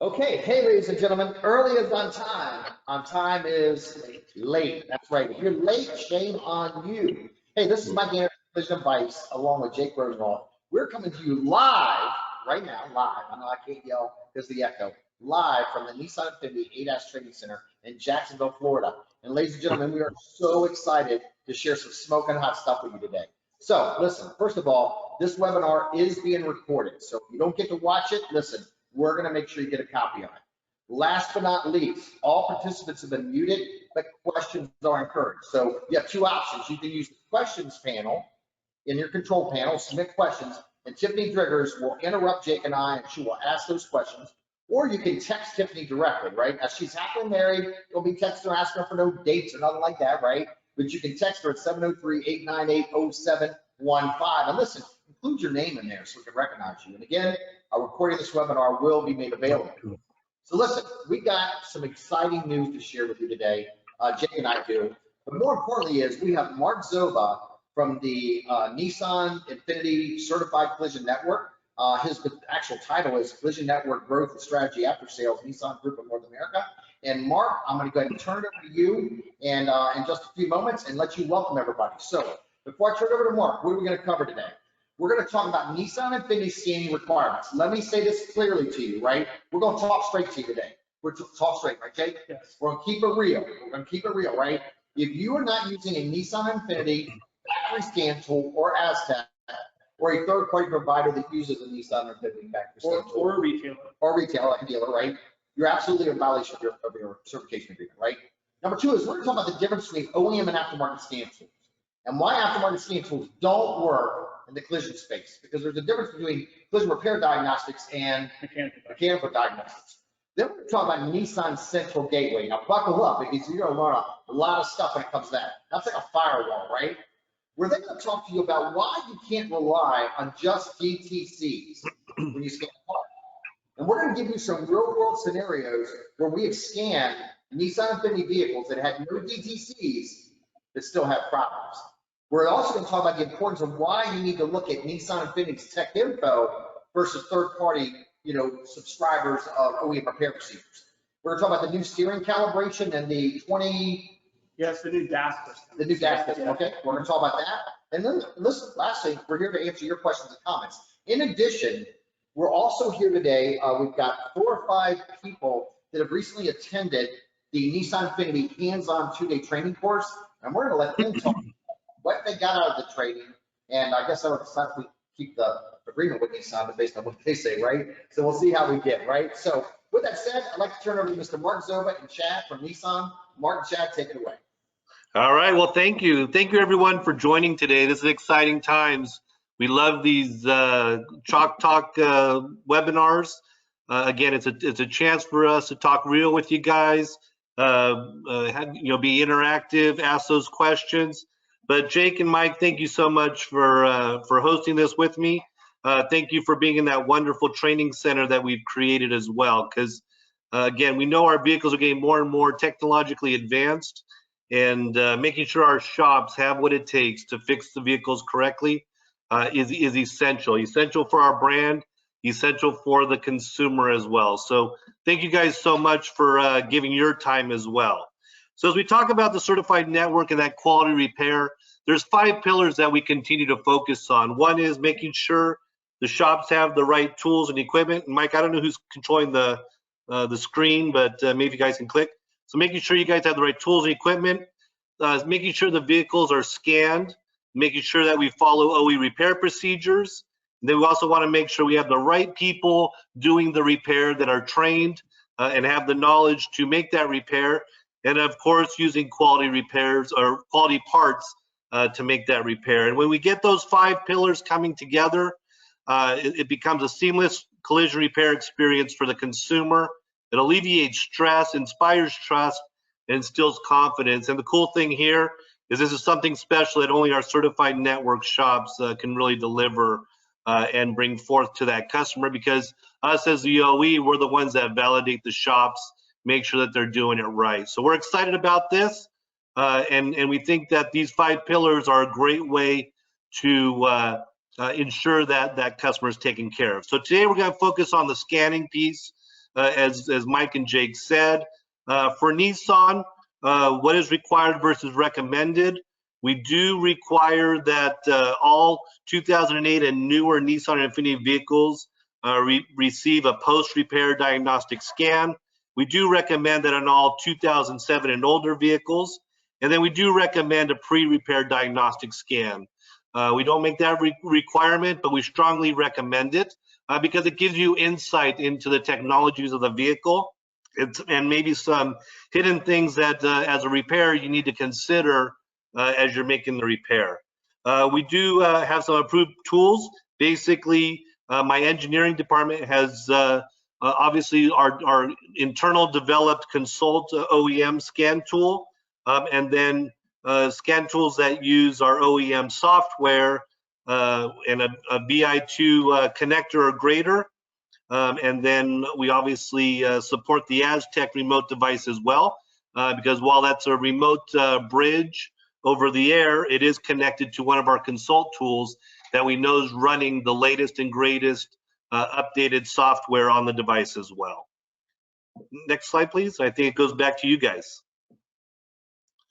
Okay, hey, ladies and gentlemen, early is on time. On time is late. That's right. If you're late, shame on you. Hey, this is Mike Anderson, Vision Advice, along with Jake Rodenroth. We're coming to you live right now, live. I know I can't yell because of the echo. Live from the Nissan INFINITI ADAS Training Center in Jacksonville, Florida. And ladies and gentlemen, we are so excited to share some smoking hot stuff with you today. So listen, first of all, this webinar is being recorded. So if you don't get to watch it, listen, we're going to make sure you get a copy of it. Last but not least, all participants have been muted, but questions are encouraged. So you have two options. You can use the questions panel in your control panel, submit questions, and Tiffany Driggers will interrupt Jake and I, and she will ask those questions. Or you can text Tiffany directly, right? As she's happily married, you'll be texting her, asking her for no dates or nothing like that, right? But you can text her at 703-898-0715. And listen, include your name in there so we can recognize you. And again, a recording of this webinar will be made available. So listen, we got some exciting news to share with you today. Jake and I do. But more importantly is we have Mark Zoba from the Nissan INFINITI Certified Collision Network. His actual title is Collision Network Growth and Strategy After Sales, Nissan Group of North America. And Mark, I'm going to go ahead and turn it over to you and in just a few moments and let you welcome everybody. So before I turn it over to Mark, what are we going to cover today? We're going to talk about Nissan INFINITI scanning requirements. Let me say this clearly to you, right? We're going to talk straight to you today. We're going to talk straight, right, Jake? Yes. We're going to keep it real. We're going to keep it real, right? If you are not using a Nissan INFINITI factory scan tool or asTech, or a third-party provider that uses a Nissan INFINITI factory scan tool, or a retailer. Or a retailer, like a dealer, right? You're absolutely in violation of your certification agreement, right? Number two is we're going to talk about the difference between OEM and aftermarket scan tools, and why aftermarket scan tools don't work in the collision space, because there's a difference between collision repair diagnostics and mechanical diagnostics. Then we're going to talk about Nissan Central Gateway. Now buckle up, because you're going to learn a lot of stuff when it comes to that. That's like a firewall, right? We're then going to talk to you about why you can't rely on just DTCs when you scan a car. And we're going to give you some real world scenarios where we have scanned Nissan INFINITI vehicles that had no DTCs that still have problems. We're also going to talk about the importance of why you need to look at Nissan INFINITI's tech info versus third-party, subscribers of OEM repair procedures. We're going to talk about the new steering calibration and the 20. Yes, the new DAS system. The new DAS system. Okay, we're going to talk about that. And then listen, lastly, we're here to answer your questions and comments. In addition, we're also here today. We've got 4 or 5 people that have recently attended the Nissan INFINITI hands-on 2-day training course, and we're going to let them talk what they got out of the training. And I guess I would decide if we keep the agreement with Nissan based on what they say, right? So we'll see how we get, right? So with that said, I'd like to turn over to Mr. Mark Zoba and Chad from Nissan. Mark and Chad, take it away. All right, well, thank you. Thank you everyone for joining today. This is exciting times. We love these Chalk Talk webinars. Again, it's a chance for us to talk real with you guys, be interactive, ask those questions. But Jake and Mike, thank you so much for hosting this with me. Thank you for being in that wonderful training center that we've created as well. Because again, we know our vehicles are getting more and more technologically advanced, and making sure our shops have what it takes to fix the vehicles correctly is essential for our brand, essential for the consumer as well. So thank you guys so much for giving your time as well. So as we talk about the certified network and that quality repair, there's 5 pillars that we continue to focus on. One is making sure the shops have the right tools and equipment. And Mike, I don't know who's controlling the screen, but maybe you guys can click. So making sure you guys have the right tools and equipment, making sure the vehicles are scanned, making sure that we follow OE repair procedures. And then we also want to make sure we have the right people doing the repair that are trained and have the knowledge to make that repair. And of course, using quality repairs or quality parts to make that repair. And when we get those 5 pillars coming together, it becomes a seamless collision repair experience for the consumer. It alleviates stress, inspires trust, and instills confidence. And the cool thing here is this is something special that only our certified network shops can really deliver and bring forth to that customer, because us as the OE, we're the ones that validate the shops, make sure that they're doing it right. So we're excited about this, and we think that these 5 pillars are a great way to ensure that that customer is taken care of. So today we're going to focus on the scanning piece. as Mike and Jake said. For Nissan, what is required versus recommended? We do require that all 2008 and newer Nissan Infiniti vehicles receive a post-repair diagnostic scan. We do recommend that on all 2007 and older vehicles. And then we do recommend a pre-repair diagnostic scan. We don't make that requirement, but we strongly recommend it because it gives you insight into the technologies of the vehicle and maybe some hidden things that as a repair you need to consider as you're making the repair. We do have some approved tools. Basically, my engineering department has obviously our internal developed Consult OEM scan tool, and then scan tools that use our OEM software and a BI2 connector or grader. And then we obviously support the asTech remote device as well, because while that's a remote bridge over the air, it is connected to one of our Consult tools that we know is running the latest and greatest updated software on the device as well. Next slide, please. I think it goes back to you guys.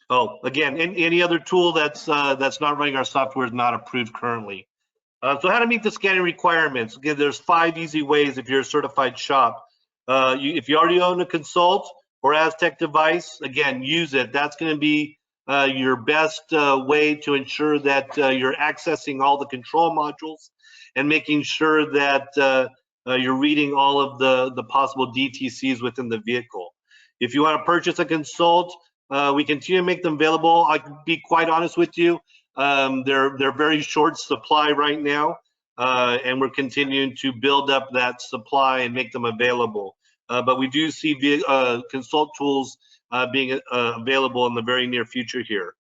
Oh, again, any other tool that's not running our software is not approved currently. So how to meet the scanning requirements? Again, there's 5 easy ways if you're a certified shop. If you already own a Consult or asTech device, again, use it. That's going to be your best way to ensure that you're accessing all the control modules and making sure that you're reading all of the possible DTCs within the vehicle. If you want to purchase a Consult, we continue to make them available. I can be quite honest with you. They're very short supply right now, and we're continuing to build up that supply and make them available. But we do see Consult tools being available in the very near future here.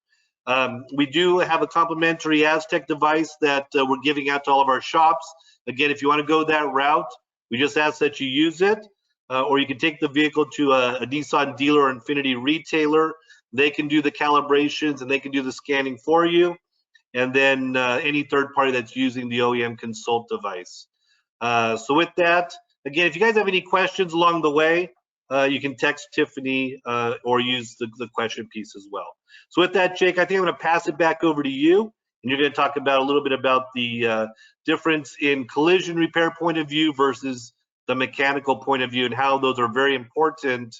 We do have a complimentary asTech device that we're giving out to all of our shops. Again, if you want to go that route, we just ask that you use it, or you can take the vehicle to a Nissan dealer or Infiniti retailer. They can do the calibrations and they can do the scanning for you. And then any third party that's using the OEM Consult device. So with that, again, if you guys have any questions along the way, you can text Tiffany or use the question piece as well. So with that, Jake, I think I'm going to pass it back over to you, and you're going to talk about a little bit about the difference in collision repair point of view versus the mechanical point of view and how those are very important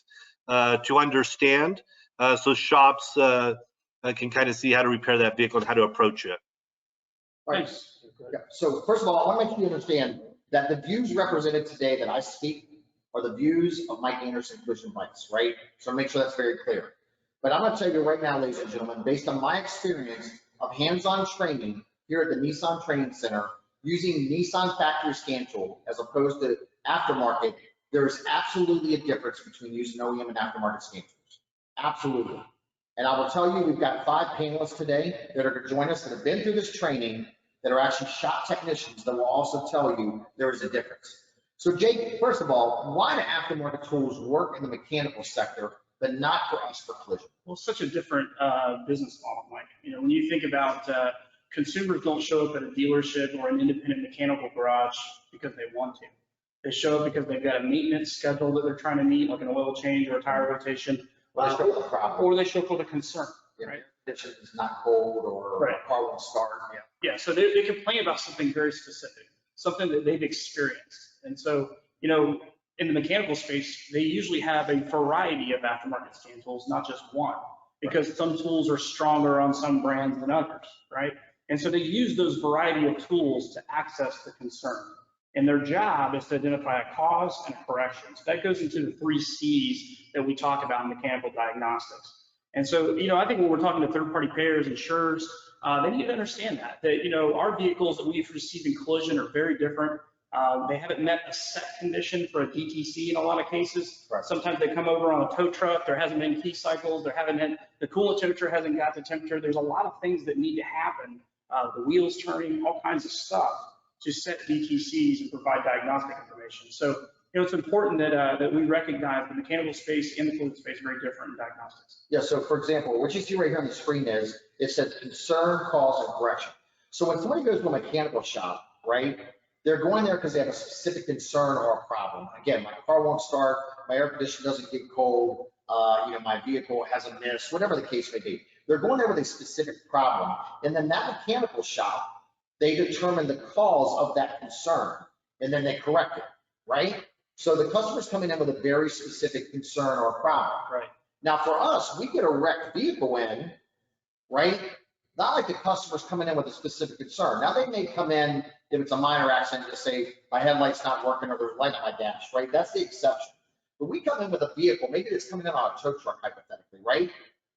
to understand so shops can kind of see how to repair that vehicle and how to approach it. Right. Yeah. So first of all, I want to make sure you understand that the views represented today that I speak are the views of Mike Anderson Collision Bikes, right? So make sure that's very clear. But I'm going to tell you right now, ladies and gentlemen, based on my experience of hands-on training here at the Nissan Training Center, using Nissan factory scan tool as opposed to aftermarket, there is absolutely a difference between using OEM and aftermarket scan tools. Absolutely. And I will tell you, we've got 5 panelists today that are going to join us that have been through this training, that are actually shop technicians that will also tell you there is a difference. So Jake, first of all, why do aftermarket tools work in the mechanical sector, but not for us for collision? Well, it's such a different business model, Mike. You know, when you think about consumers don't show up at a dealership or an independent mechanical garage because they want to. They show up because they've got a maintenance schedule that they're trying to meet, like an oil change or a tire rotation. Or they show up with a concern, right? It's not cold or right. car won't start. Yeah, so they complain about something very specific, something that they've experienced. And so, you know, in the mechanical space, they usually have a variety of aftermarket scan tools, not just one, because some tools are stronger on some brands than others, right? And so they use those variety of tools to access the concern. And their job is to identify a cause and a correction. So that goes into the 3 C's that we talk about in mechanical diagnostics. And so, you know, I think when we're talking to third-party payers, insurers, they need to understand that, you know, our vehicles that we've received in collision are very different. They haven't met a set condition for a DTC in a lot of cases. Right. Sometimes they come over on a tow truck, there hasn't been key cycles, there haven't been, the coolant temperature hasn't got the temperature. There's a lot of things that need to happen, the wheels turning, all kinds of stuff to set DTCs and provide diagnostic information. So, you know, it's important that that we recognize the mechanical space and the fluid space are very different in diagnostics. Yeah, so for example, what you see right here on the screen is, it says concern, cause, and correction. So when somebody goes to a mechanical shop, right, They're going there because they have a specific concern or a problem. Again, my car won't start, my air conditioner doesn't get cold, my vehicle has a miss, whatever the case may be. They're going there with a specific problem. And then that mechanical shop, they determine the cause of that concern, and then they correct it, right? So the customer's coming in with a very specific concern or problem. Right. Now for us, we get a wrecked vehicle in, right? Not like the customer's coming in with a specific concern. Now they may come in, if it's a minor accident, to say my headlight's not working or there's light on my dash, right? That's the exception. But we come in with a vehicle, maybe it's coming in on a tow truck hypothetically, right?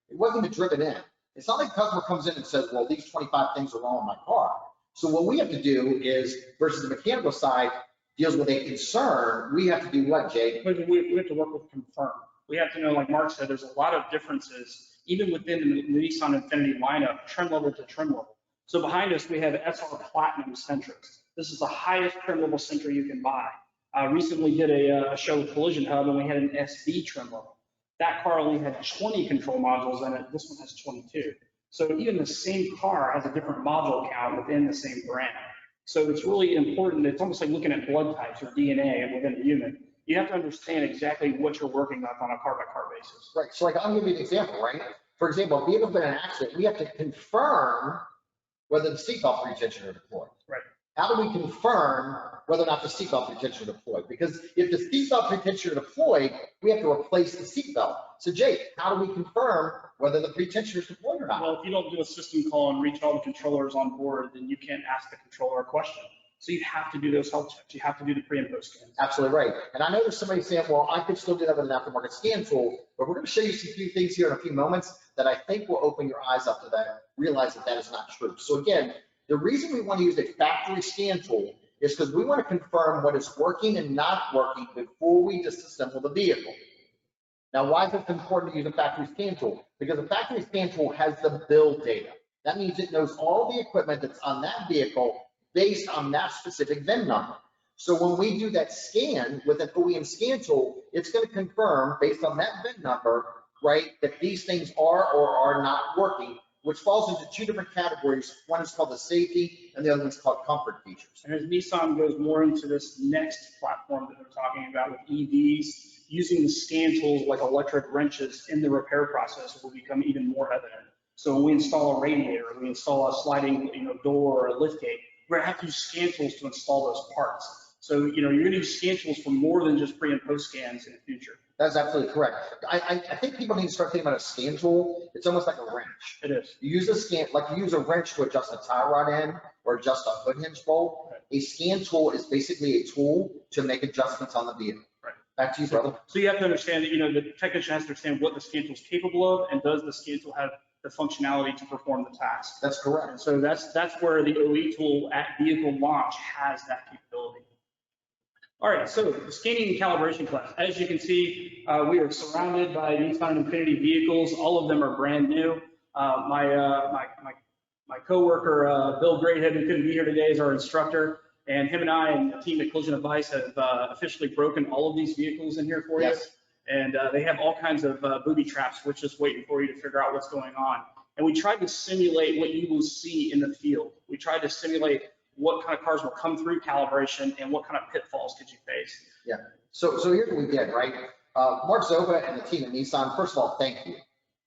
It wasn't even driven in. It's not like the customer comes in and says, well, these 25 things are wrong with my car. So what we have to do is, versus the mechanical side deals with a concern, we have to do what, Jake? We have to work with confirm. We have to know, like Mark said, there's a lot of differences, even within the Nissan Infiniti lineup, trim level to trim level. So behind us, we have SR Platinum Centras. This is the highest trim level Sentra you can buy. Recently did a show with Collision Hub, and we had an SB trim level. That car only had 20 control modules in it. This one has 22. So even the same car has a different module count within the same brand. So it's really important. It's almost like looking at blood types or DNA within a human. You have to understand exactly what you're working with on a car-by-car basis. Right. So like, I'll give you an example, right? For example, if the vehicle's been in an accident, we have to confirm whether the seatbelt retention are deployed. Right. How do we confirm whether or not the seatbelt retention are deployed? Because if the seatbelt retention are deployed, we have to replace the seatbelt. So Jake, how do we confirm whether the pretension is deployed or not? Well, if you don't do a system call and reach all the controllers on board, then you can't ask the controller a question. So you have to do those health checks. You have to do the pre and post scans. Absolutely right. And I know there's somebody saying, well, I could still do that with an aftermarket scan tool, but we're going to show you some few things here in a few moments that I think will open your eyes up to that, realize that that is not true. So again, the reason we want to use a factory scan tool is because we want to confirm what is working and not working before we disassemble the vehicle. Now, why is it important to use a factory scan tool? Because a factory scan tool has the build data. That means it knows all the equipment that's on that vehicle based on that specific VIN number. So when we do that scan with an OEM scan tool, it's going to confirm based on that VIN number, right, that these things are or are not working, which falls into two different categories. One is called the safety and the other one's called comfort features. And as Nissan goes more into this next platform that they're talking about with EVs, using the scan tools like electric wrenches in the repair process will become even more evident. So when we install a radiator, we install a sliding door or a lift gate, we're going to have to use scan tools to install those parts. So you're going to use scan tools for more than just pre and post scans in the future. That's absolutely correct. I think people need to start thinking about a scan tool. It's almost like a wrench. It is. You use a scan, like you use a wrench to adjust a tie rod end or adjust a hood hinge bolt. Right. A scan tool is basically a tool to make adjustments on the vehicle. Right. Back to you, brother. So you have to understand that, the technician has to understand what the scan tool is capable of, and does the scan tool have the functionality to perform the task. That's correct. And so that's where the OE tool at vehicle launch has that capability. All right, so the scanning and calibration class. As you can see, we are surrounded by Nissan Infiniti vehicles. All of them are brand new. My coworker, Bill Greathead, who couldn't be here today, is our instructor. And him and I and the team at Collision Advice have officially broken all of these vehicles in here for you. And they have all kinds of booby traps, which is waiting for you to figure out what's going on. And we tried to simulate what you will see in the field. We tried to simulate what kind of cars will come through calibration and what kind of pitfalls could you face. Yeah. So here's what we did, right? Mark Zoba and the team at Nissan, first of all, thank you.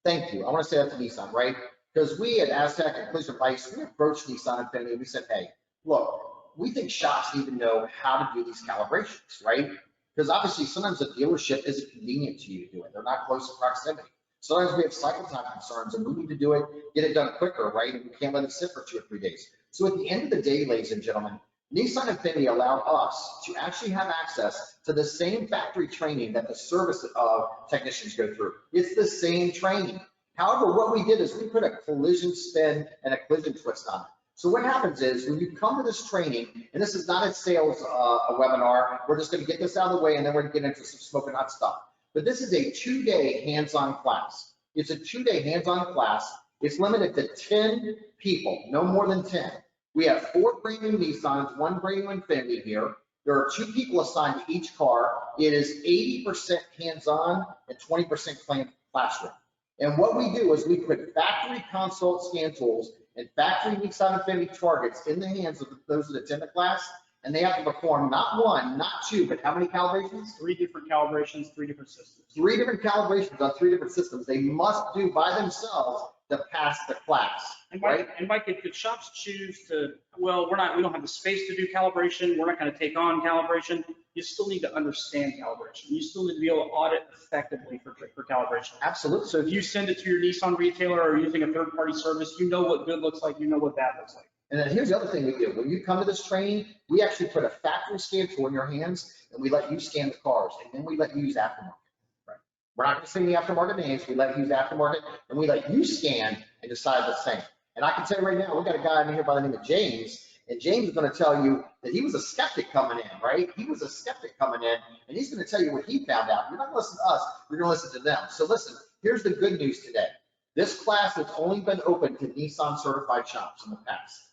Thank you. I want to say that to Nissan, right? Because we at asTech and Collision Advice, we approached Nissan Infiniti and we said, hey, look, we think shops need to know how to do these calibrations, right? Because obviously sometimes the dealership isn't convenient to you to do it. They're not close in proximity. Sometimes we have cycle time concerns and we need to do it, get it done quicker, right? And we can't let it sit for 2 or 3 days. So at the end of the day, ladies and gentlemen, Nissan Infiniti allowed us to actually have access to the same factory training that the service technicians go through. It's the same training. However, what we did is we put a collision spin and a collision twist on it. So what happens is when you come to this training, and this is not a sales webinar, we're just going to get this out of the way and then we're going to get into some smoking hot stuff. But this is a 2-day hands-on class. It's a 2-day hands-on class. It's limited to 10 people, no more than 10. We have 4 brand new Nissans, 1 brand new Infiniti here. There are 2 people assigned to each car. It is 80% hands-on and 20% classroom. And what we do is we put factory console scan tools and factory Nissan Infiniti targets in the hands of those that attend the class, and they have to perform not one, not two, but how many calibrations? 3 different calibrations, 3 different systems. 3 different calibrations on 3 different systems. They must do by themselves to pass the class, right? And Mike, if the shops choose to, well, we don't have the space to do calibration, we're not going to take on calibration, you still need to understand calibration. You still need to be able to audit effectively for calibration. Absolutely. So if you send it to your Nissan retailer or using a third-party service, you know what good looks like, you know what bad looks like. And then here's the other thing we do. When you come to this training, we actually put a factory scan tool in your hands, and we let you scan the cars, and then we let you use aftermarket. Right. We're not going to say the aftermarket names. We let you use aftermarket, and we let you scan and decide the same. And I can tell you right now, we got a guy in here by the name of James, and James is going to tell you that he was a skeptic coming in, right? He was a skeptic coming in, and he's going to tell you what he found out. You're not going to listen to us. You're going to listen to them. So listen, here's the good news today. This class has only been open to Nissan certified shops in the past.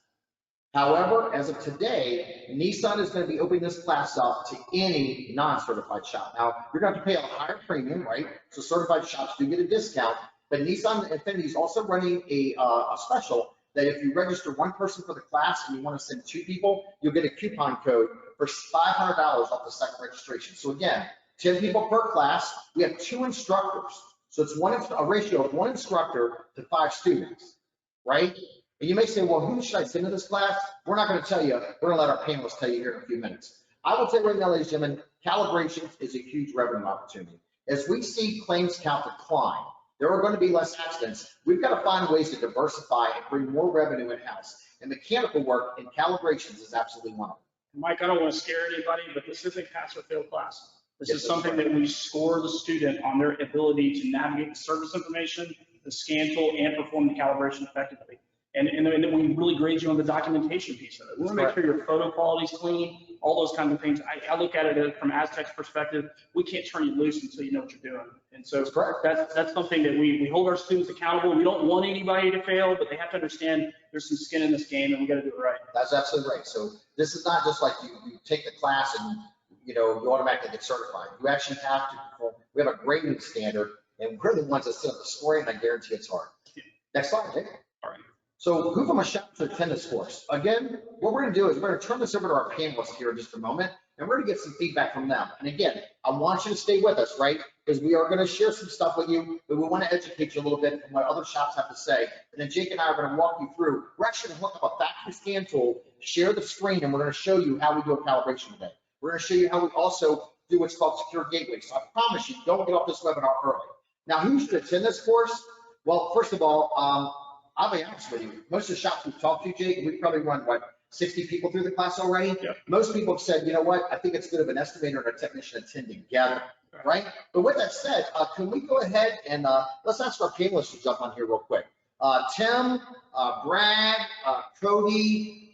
However, as of today, Nissan is going to be opening this class up to any non-certified shop. Now, you're going to have to pay a higher premium, right? So certified shops do get a discount, but Nissan Infiniti is also running a special that if you register one person for the class and you want to send 2 people, you'll get a coupon code for $500 off the second registration. So again, 10 people per class. We have 2 instructors. So it's a ratio of 1 instructor to 5 students, right? And you may say, well, who should I send to this class? We're not going to tell you. We're going to let our panelists tell you here in a few minutes. I will tell you right now, ladies and gentlemen, calibrations is a huge revenue opportunity. As we see claims count decline, there are going to be less accidents. We've got to find ways to diversify and bring more revenue in-house. And mechanical work in calibrations is absolutely one of them. Mike, I don't want to scare anybody, but this is a pass or fail class. This Yes, is something that we score the student on their ability to navigate the service information, the scan tool, and perform the calibration effectively. And then we really grade you on the documentation piece of it. We want to make sure your photo quality is clean, all those kinds of things. I look at it from asTech's perspective. We can't turn you loose until you know what you're doing. And so that's something that we hold our students accountable. We don't want anybody to fail, but they have to understand there's some skin in this game and we got to do it right. That's absolutely right. So this is not just like you take the class and you automatically get certified. You actually have to perform. We have a grading standard, and we're the ones that set up the scoring, and I guarantee it's hard. Next slide, Jake. All right. So who from a shop to attend this course? Again, what we're going to do is we're going to turn this over to our panelists here in just a moment, and we're going to get some feedback from them. And again, I want you to stay with us, right? Because we are going to share some stuff with you, but we want to educate you a little bit from what other shops have to say. And then Jake and I are going to walk you through. We're actually going to hook up a factory scan tool, share the screen, and we're going to show you how we do a calibration today. We're going to show you how we also do what's called secure gateway. So I promise you, don't get off this webinar early. Now, who should attend this course? Well, first of all, I'll be honest with you. Most of the shops we've talked to, Jake, we've probably run, 60 people through the class already? Yeah. Most people have said, you know what, I think it's good if an estimator and a technician attend together, right? But with that said, can we go ahead and let's ask our panelists to jump on here real quick. Tim, Brad, Cody,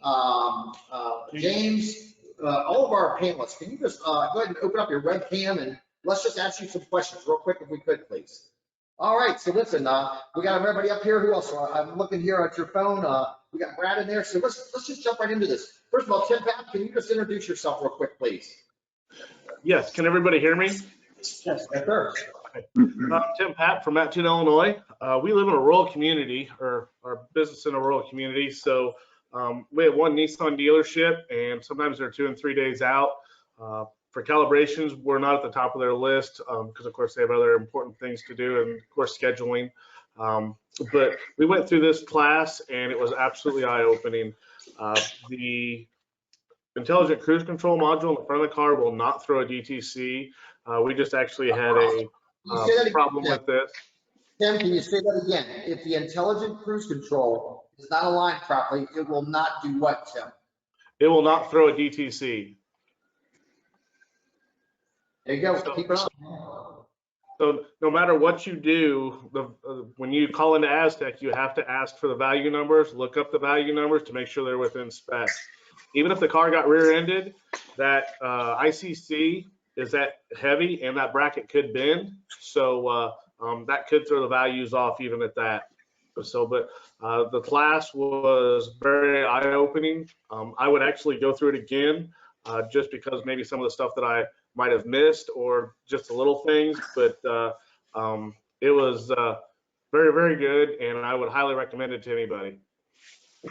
James, all of our panelists, can you just go ahead and open up your webcam and let's just ask you some questions real quick if we could, please. All right, so listen, we got everybody up here. Who else? I'm looking here at your phone. We got Brad in there, so let's just jump right into this. First of all, Tim Pat, can you just introduce yourself real quick, please? Yes, can everybody hear me? Yes, sir. I'm Tim Pat from Mattoon, Illinois. We live in a rural community, or our business in a rural community, so we have one Nissan dealership, and sometimes they're 2 and 3 days out. For calibrations, we're not at the top of their list because, of course, they have other important things to do, and of course, scheduling. But we went through this class, and it was absolutely eye-opening. The intelligent cruise control module in the front of the car will not throw a DTC. We just actually had a problem with this. Tim, can you say that again? If the intelligent cruise control is not aligned properly, it will not do what, Tim? It will not throw a DTC. There you go. Keep it on. So no matter what you do, when you call into asTech, you have to ask for the value numbers, look up the value numbers to make sure they're within spec. Even if the car got rear-ended, that ICC is that heavy and that bracket could bend. So that could throw the values off even at that. So, but the class was very eye-opening. I would actually go through it again just because maybe some of the stuff that I might have missed or just the little things, but it was very, very good, and I would highly recommend it to anybody.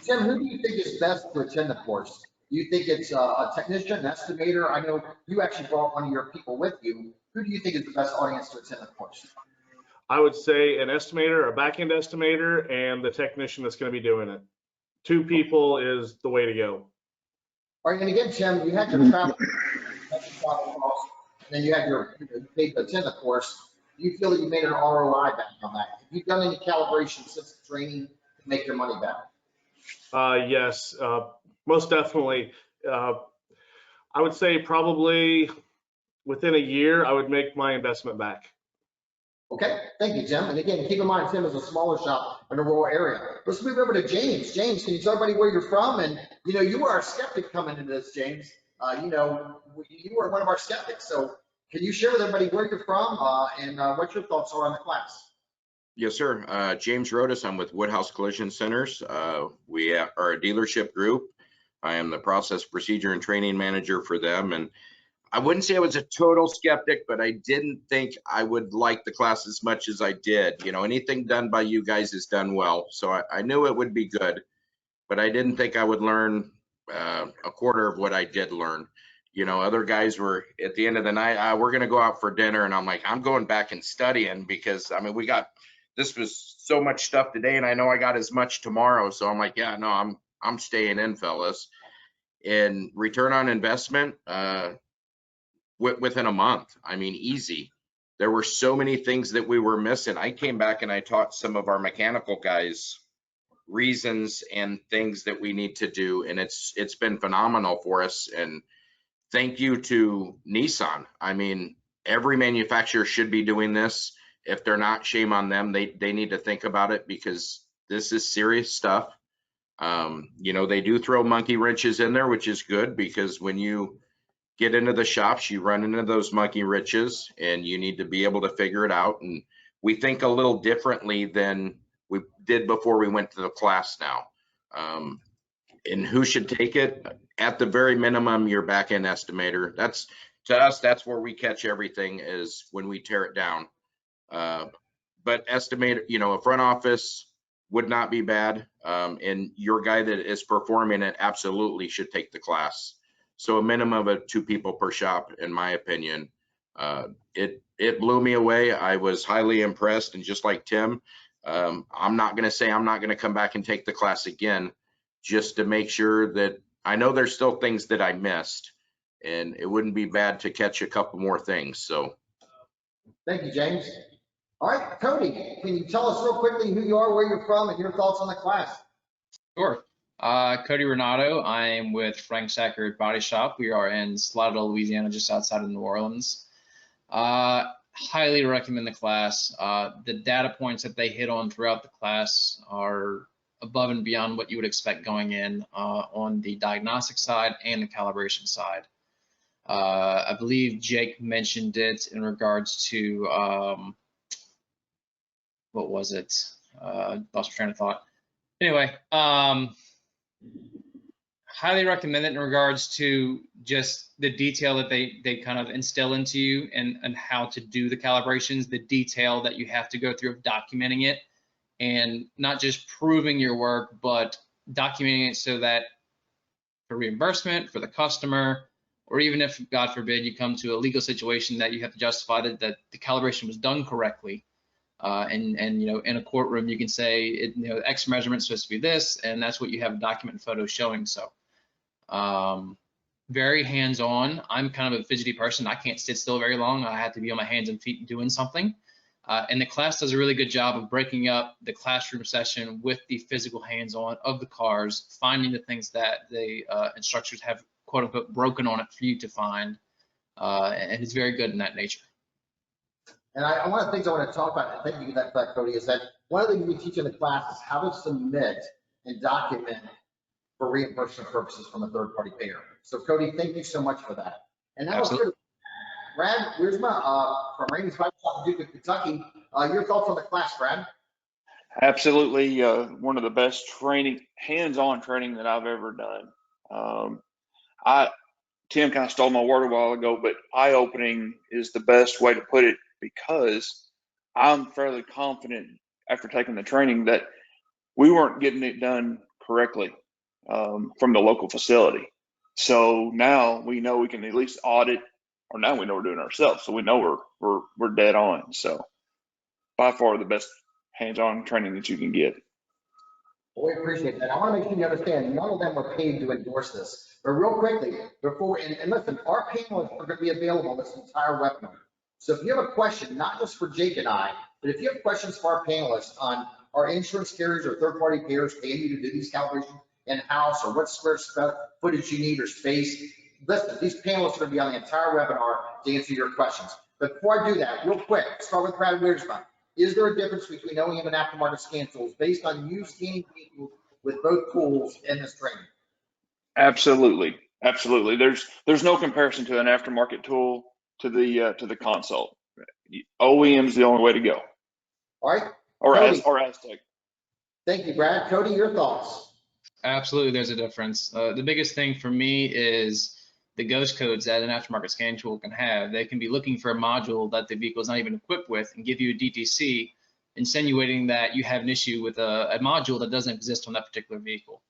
Tim, who do you think is best to attend the course? Do you think it's a technician, an estimator? I know you actually brought one of your people with you. Who do you think is the best audience to attend the course? I would say an estimator, a back-end estimator, and the technician that's going to be doing it. 2 people is the way to go. All right, and again, Tim, you had your travel costs, and then you had your paid to attend the course. Do you feel that you made an ROI back on that? Have you done any calibration since the training to make your money back? Yes, most definitely. I would say probably within a year, I would make my investment back. Okay, thank you, Tim. And again, keep in mind, Tim is a smaller shop in a rural area. Let's move over to James. James, can you tell everybody where you're from? And, you know, you are a skeptic coming into this, James. You know, you are one of our skeptics. So can you share with everybody where you're from and what your thoughts are on the class? Yes, sir. James Rodas. I'm with Woodhouse Collision Centers. We are a dealership group. I am the process, procedure, and training manager for them. And I wouldn't say I was a total skeptic, but I didn't think I would like the class as much as I did. You know, anything done by you guys is done well. So I knew it would be good, but I didn't think I would learn a quarter of what I did learn. You know, other guys were at the end of the night, we're going to go out for dinner. And I'm like, I'm going back and studying because, I mean, this was so much stuff today and I know I got as much tomorrow. So I'm like, yeah, no, I'm staying in, fellas. And return on investment, within a month, I mean, easy. There were so many things that we were missing. I came back and I taught some of our mechanical guys reasons and things that we need to do. And it's been phenomenal for us. And thank you to Nissan. I mean, every manufacturer should be doing this. If they're not, shame on them. They need to think about it because this is serious stuff. You know, they do throw monkey wrenches in there, which is good because when you get into the shops, you run into those monkey wrenches and you need to be able to figure it out. And we think a little differently than we did before we went to the class now. And who should take it? At the very minimum, your back-end estimator. That's, to us, that's where we catch everything is when we tear it down. But estimator, you know, a front office would not be bad. And your guy that is performing it absolutely should take the class. So a minimum of 2 people per shop, in my opinion. It blew me away. I was highly impressed. And just like Tim, I'm not going to say I'm not going to come back and take the class again, just to make sure that I know there's still things that I missed. And it wouldn't be bad to catch a couple more things. So. Thank you, James. All right, Cody, can you tell us real quickly who you are, where you're from, and your thoughts on the class? Sure. Cody Renato. I am with Frank Shackard Body Shop. We are in Slaughterville, Louisiana, just outside of New Orleans. Highly recommend the class. The data points that they hit on throughout the class are above and beyond what you would expect going in on the diagnostic side and the calibration side. I believe Jake mentioned it in regards to, what was it? Lost my train of thought. Anyway, highly recommend it in regards to just the detail that they kind of instill into you and how to do the calibrations, the detail that you have to go through of documenting it, and not just proving your work, but documenting it so that for reimbursement for the customer, or even if, God forbid, you come to a legal situation that you have to justify that the calibration was done correctly. And you know, in a courtroom, you can say, you know, X measurement is supposed to be this, and that's what you have a document and photo showing. So very hands-on. I'm kind of a fidgety person. I can't sit still very long. I have to be on my hands and feet doing something. And the class does a really good job of breaking up the classroom session with the physical hands-on of the cars, finding the things that the instructors have, quote unquote, broken on it for you to find. And it's very good in that nature. And one of the things I want to talk about, and thank you for that, Cody, is that one of the things we teach in the class is how to submit and document for reimbursement purposes from a third-party payer. So, Cody, thank you so much for that. And now, Brad, where's from Raymond's Bike Shop in Duke, Kentucky. Your thoughts on the class, Brad? Absolutely, one of the best training, hands-on training that I've ever done. Tim kind of stole my word a while ago, but eye-opening is the best way to put it, because I'm fairly confident after taking the training that we weren't getting it done correctly from the local facility. So now we know we can at least audit, or now we know we're doing it ourselves. So we know we're dead on. So by far the best hands-on training that you can get. Well, we appreciate that. I want to make sure you understand, none of them were paid to endorse this. But real quickly, before, and listen, our panelists are going to be available this entire webinar. So if you have a question, not just for Jake and I, but if you have questions for our panelists on our insurance carriers or third-party payers paying you to do these calibrations in-house, or what square footage you need or space, listen, these panelists are going to be on the entire webinar to answer your questions. But before I do that, real quick, start with Brad Wiersma. Is there a difference between OEM and aftermarket scan tools based on you scanning vehicles with both tools in this training? Absolutely, absolutely. There's no comparison to an aftermarket tool to the console. OEM's the only way to go. All right. Or Cody. asTech. Thank you, Brad. Cody, your thoughts? Absolutely, there's a difference. The biggest thing for me is the ghost codes that an aftermarket scan tool can have. They can be looking for a module that the vehicle is not even equipped with and give you a DTC, insinuating that you have an issue with a module that doesn't exist on that particular vehicle.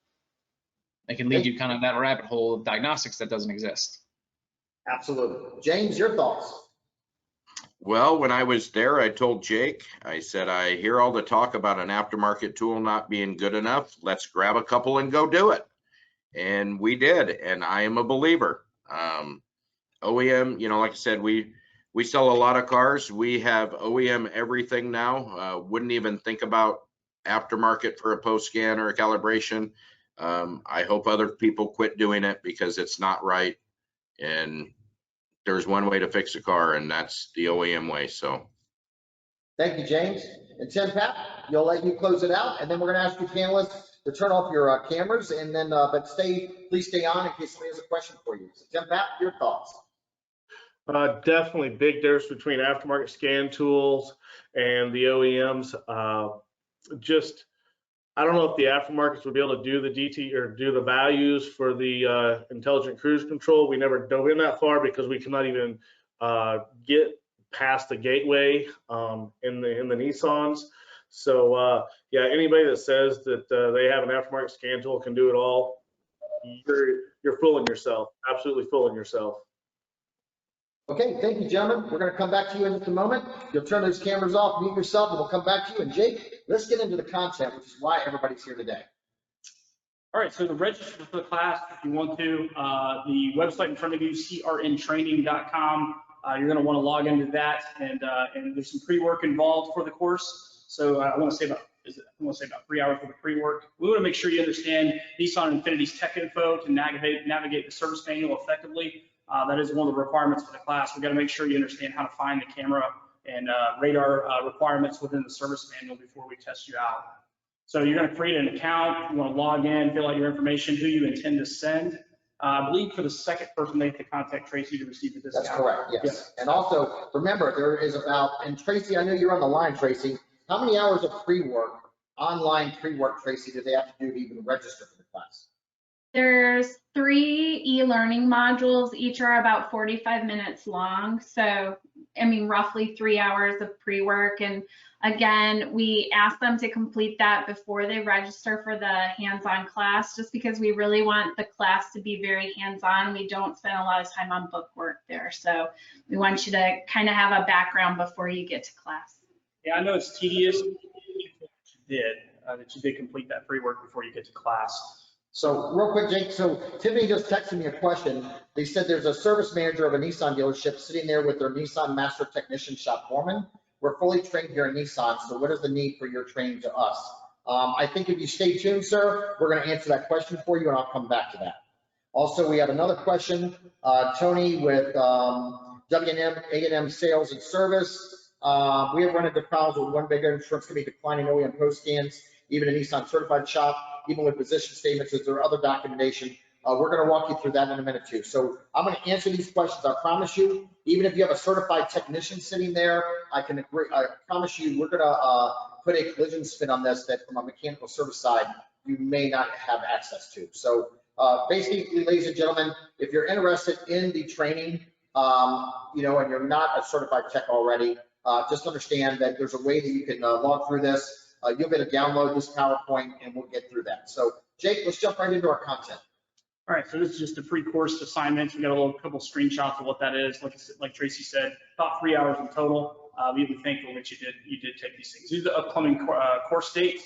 They can lead you kind of that rabbit hole of diagnostics that doesn't exist. Absolutely. James, your thoughts? Well, when I was there, I told Jake, I said, I hear all the talk about an aftermarket tool not being good enough. Let's grab a couple and go do it. And we did, and I am a believer. OEM, you know, like I said, we sell a lot of cars. We have OEM everything now. Wouldn't even think about aftermarket for a post scan or a calibration. I hope other people quit doing it because it's not right. And there's one way to fix a car, and that's the OEM way. So thank you, James. And Tim Pat, you'll let you close it out, and then we're going to ask you panelists to turn off your cameras, and then but please stay on in case somebody has a question for you. So Tim Pat, your thoughts? Definitely big difference between aftermarket scan tools and the OEMs. I don't know if the aftermarkets would be able to do the DT or do the values for the intelligent cruise control. We never dove in that far because we cannot even get past the gateway in the Nissans. So yeah, anybody that says that they have an aftermarket scan tool can do it all, you're fooling yourself. Absolutely fooling yourself. Okay, thank you, gentlemen. We're going to come back to you in just a moment. You'll turn those cameras off, mute yourself, and we'll come back to you. And Jake, let's get into the content, which is why everybody's here today. All right, so to register for the class, if you want to, the website in front of you, crntraining.com. You're going to want to log into that, and there's some pre-work involved for the course. So I want to say about 3 hours for the pre-work. We want to make sure you understand Nissan INFINITI's tech info to navigate the service manual effectively. That is one of the requirements for the class. We've got to make sure you understand how to find the camera and radar requirements within the service manual before we test you out. So you're going to create an account. You want to log in, fill out your information, who you intend to send. I believe for the second person, they have to contact Tracy to receive the discount. That's correct, yes. And also, remember, there is about, and Tracy, I know you're on the line, Tracy. How many hours of pre-work, online pre-work, Tracy, do they have to do to even register for the class? There's 3 e-learning modules. Each are about 45 minutes long. So, I mean, roughly 3 hours of pre-work. And again, we ask them to complete that before they register for the hands-on class, just because we really want the class to be very hands-on. We don't spend a lot of time on book work there. So we want you to kind of have a background before you get to class. Yeah, I know it's tedious, that you did complete that pre-work before you get to class. So real quick, Jake, so Tiffany just texted me a question. They said there's a service manager of a Nissan dealership sitting there with their Nissan Master Technician Shop Foreman. We're fully trained here in Nissan, so what is the need for your training to us? I think if you stay tuned, sir, we're going to answer that question for you, and I'll come back to that. Also, we have another question. Tony with W&M Sales and Service. We have run into problems with one bigger insurance company declining OEM post scans, even a Nissan certified shop, even with position statements. Is there other documentation? We're going to walk you through that in a minute too. So I'm going to answer these questions. I promise you, even if you have a certified technician sitting there, I promise you, we're going to put a collision spin on this that from a mechanical service side, you may not have access to. So basically, ladies and gentlemen, if you're interested in the training, and you're not a certified tech already, just understand that there's a way that you can log through this. You'll get to download this PowerPoint and we'll get through that. So Jake, let's jump right into our content. All right, so this is just a pre-course assignment. We got a couple screenshots of what that is. Like Tracy said, about 3 hours in total. We'd be thankful that you did take these things. These are the upcoming course dates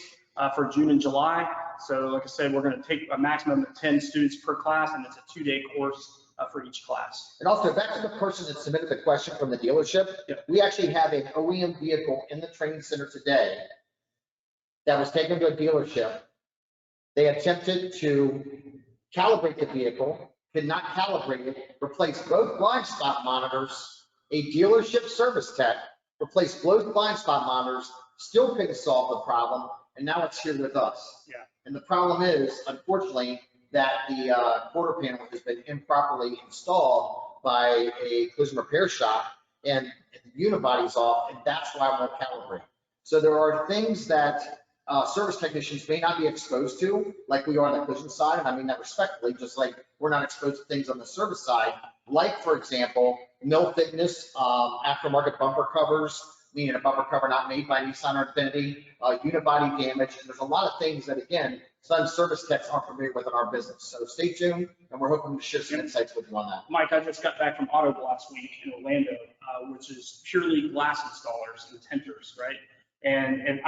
for June and July. So like I said, we're going to take a maximum of 10 students per class, and it's a 2-day course for each class. And also, back to the person that submitted the question from the dealership, we actually have an OEM vehicle in the training center today that was taken to a dealership. They attempted to calibrate the vehicle, could not calibrate it, replaced both blind spot monitors. A dealership service tech replaced both blind spot monitors, still couldn't solve the problem, and now it's here with us. Yeah. And the problem is, unfortunately, that the quarter panel has been improperly installed by a collision repair shop, and the unibody's off, and that's why I won't calibrate. So there are things that service technicians may not be exposed to, like we are on the collision side, and I mean that respectfully, just like we're not exposed to things on the service side, like, for example, no thickness aftermarket bumper covers, meaning a bumper cover not made by Nissan or Infiniti, unibody damage, and there's a lot of things that, again, some service techs aren't familiar with in our business. So stay tuned, and we're hoping to share some insights with you on that. Mike, I just got back from Auto Glass Week in Orlando, which is purely glass installers and tinters, right? And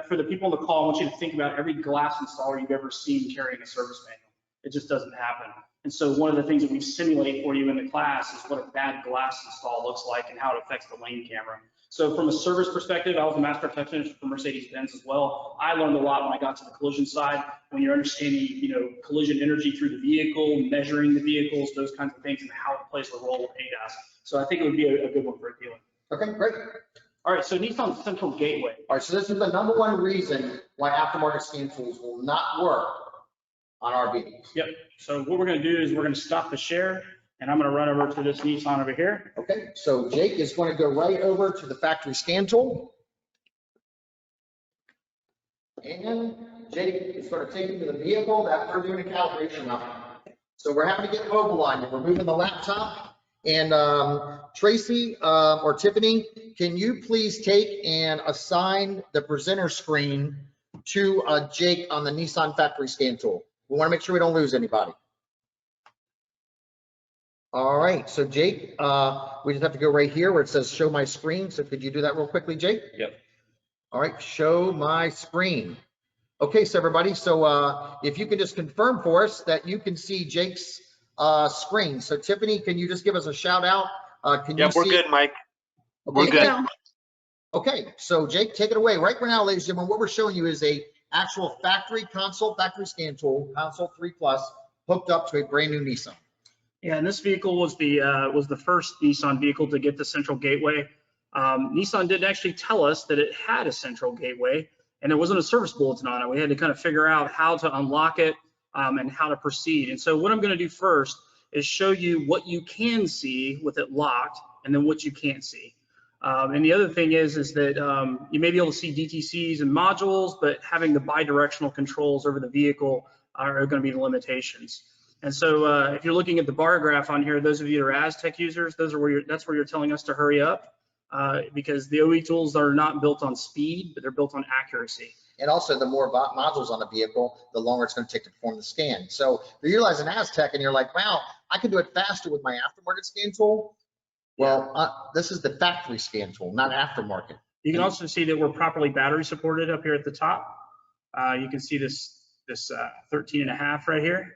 for the people on the call, I want you to think about every glass installer you've ever seen carrying a service manual. It just doesn't happen. And so one of the things that we simulate for you in the class is what a bad glass install looks like and how it affects the lane camera. So from a service perspective, I was a master technician for Mercedes-Benz as well. I learned a lot when I got to the collision side, when you're understanding, collision energy through the vehicle, measuring the vehicles, those kinds of things, and how it plays a role with ADAS. So I think it would be a good one for a dealer. Okay, great. All right, so Nissan Central Gateway. All right, so this is the #1 reason why aftermarket scan tools will not work on our vehicles. Yep, so what we're gonna do is we're gonna stop the share, and I'm gonna run over to this Nissan over here. Okay, so Jake is going to go right over to the factory scan tool. And Jake is going to take you to the vehicle that we're doing a calibration on. So we're having to get mobile on you. We're moving the laptop. And Tracy or Tiffany, can you please take and assign the presenter screen to Jake on the Nissan factory scan tool? We want to make sure we don't lose anybody. All right, so Jake, we just have to go right here where it says show my screen. So could you do that real quickly, Jake? Yep. All right, show my screen. Okay, so everybody, so if you can just confirm for us that you can see Jake's screen. So Tiffany, can you just give us a shout out? Yep, we're good, Mike. Okay. We're good. Okay, so Jake, take it away. Right now, ladies and gentlemen, what we're showing you is a actual factory console, factory scan tool, console 3+, hooked up to a brand new Nissan. Yeah, and this vehicle was the first Nissan vehicle to get the central gateway. Nissan didn't actually tell us that it had a central gateway, and there wasn't a service bulletin on it. We had to kind of figure out how to unlock it and how to proceed. And so what I'm going to do first is show you what you can see with it locked, and then what you can't see. And the other thing is that you may be able to see DTCs and modules, but having the bidirectional controls over the vehicle are going to be the limitations. And so if you're looking at the bar graph on here, those of you that are asTech users, that's where you're telling us to hurry up because the OE tools are not built on speed, but they're built on accuracy. And also, the more modules on the vehicle, the longer it's going to take to perform the scan. So if you're utilizing asTech and you're like, wow, I can do it faster with my aftermarket scan tool. Well, this is the factory scan tool, not aftermarket. You can also see that we're properly battery supported up here at the top. You can see this 13.5 right here.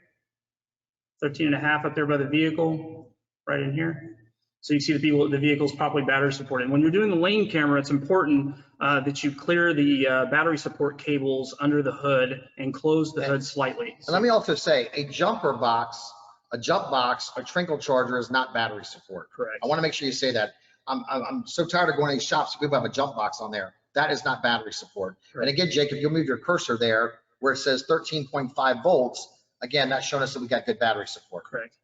13.5 up there by the vehicle, right in here. So you see the vehicle's properly battery supported. When you're doing the lane camera, it's important that you clear the battery support cables under the hood and close the hood slightly. And let me also say, a jump box, a trinkle charger is not battery support. Correct. I want to make sure you say that. I'm so tired of going to these shops, people have a jump box on there. That is not battery support. Correct. And again, Jake, if you'll move your cursor there where it says 13.5 volts, again, that's showing us that we got good battery support. Correct.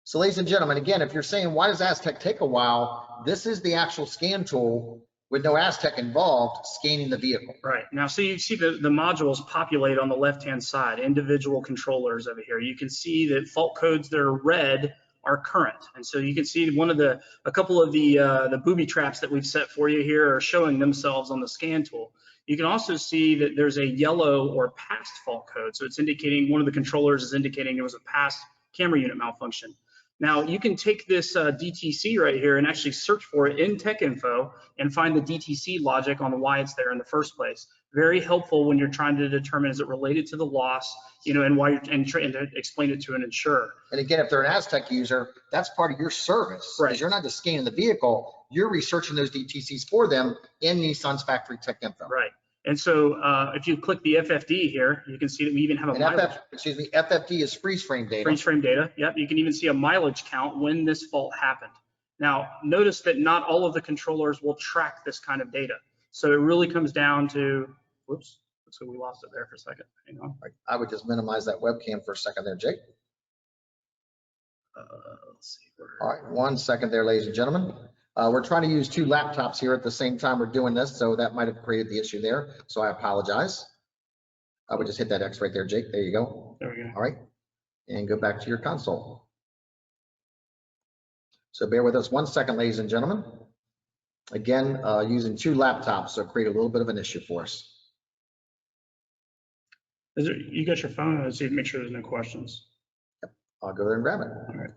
So ladies and gentlemen, again, if you're saying, why does asTech take a while? This is the actual scan tool with no asTech involved scanning the vehicle. Right. Now, so you see the modules populate on the left-hand side, individual controllers over here. You can see that fault codes that are red are current. And so you can see a couple of the booby traps that we've set for you here are showing themselves on the scan tool. You can also see that there's a yellow or past fault code. So it's indicating, one of the controllers is indicating it was a past camera unit malfunction. Now you can take this DTC right here and actually search for it in Tech Info and find the DTC logic on why it's there in the first place. Very helpful when you're trying to determine, is it related to the loss, and why you're and to explain it to an insurer. And again, if they're an asTech user, that's part of your service. Right. Because you're not just scanning the vehicle, you're researching those DTCs for them in Nissan's factory Tech Info. Right. And so if you click the FFD here, you can see that we even have a mileage. FFD is freeze frame data. Freeze frame data. Yep. You can even see a mileage count when this fault happened. Now, notice that not all of the controllers will track this kind of data. So it really comes down to, whoops, looks like we lost it there for a second. Hang on. I would just minimize that webcam for a second there, Jake. Let's see. All right, 1 second there, ladies and gentlemen. We're trying to use 2 laptops here at the same time we're doing this, so that might have created the issue there. So I apologize. I would just hit that X right there, Jake. There you go. There we go. All right, and go back to your console. So bear with us 1 second, ladies and gentlemen. Again, using 2 laptops, so create a little bit of an issue for us. You got your phone? Let's see, make sure there's no questions. Yep. I'll go there and grab it. All right.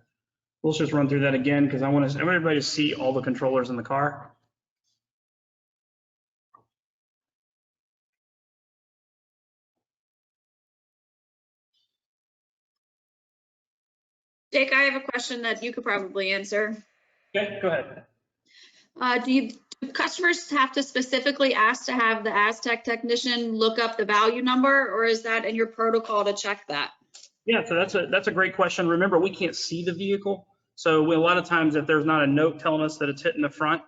Let's just run through that again because I want everybody to see all the controllers in the car. Jake, I have a question that you could probably answer. Okay, go ahead. Do customers have to specifically ask to have the asTech technician look up the value number, or is that in your protocol to check that? Yeah, so that's a great question. Remember, we can't see the vehicle. So a lot of times if there's not a note telling us that it's hitting the front,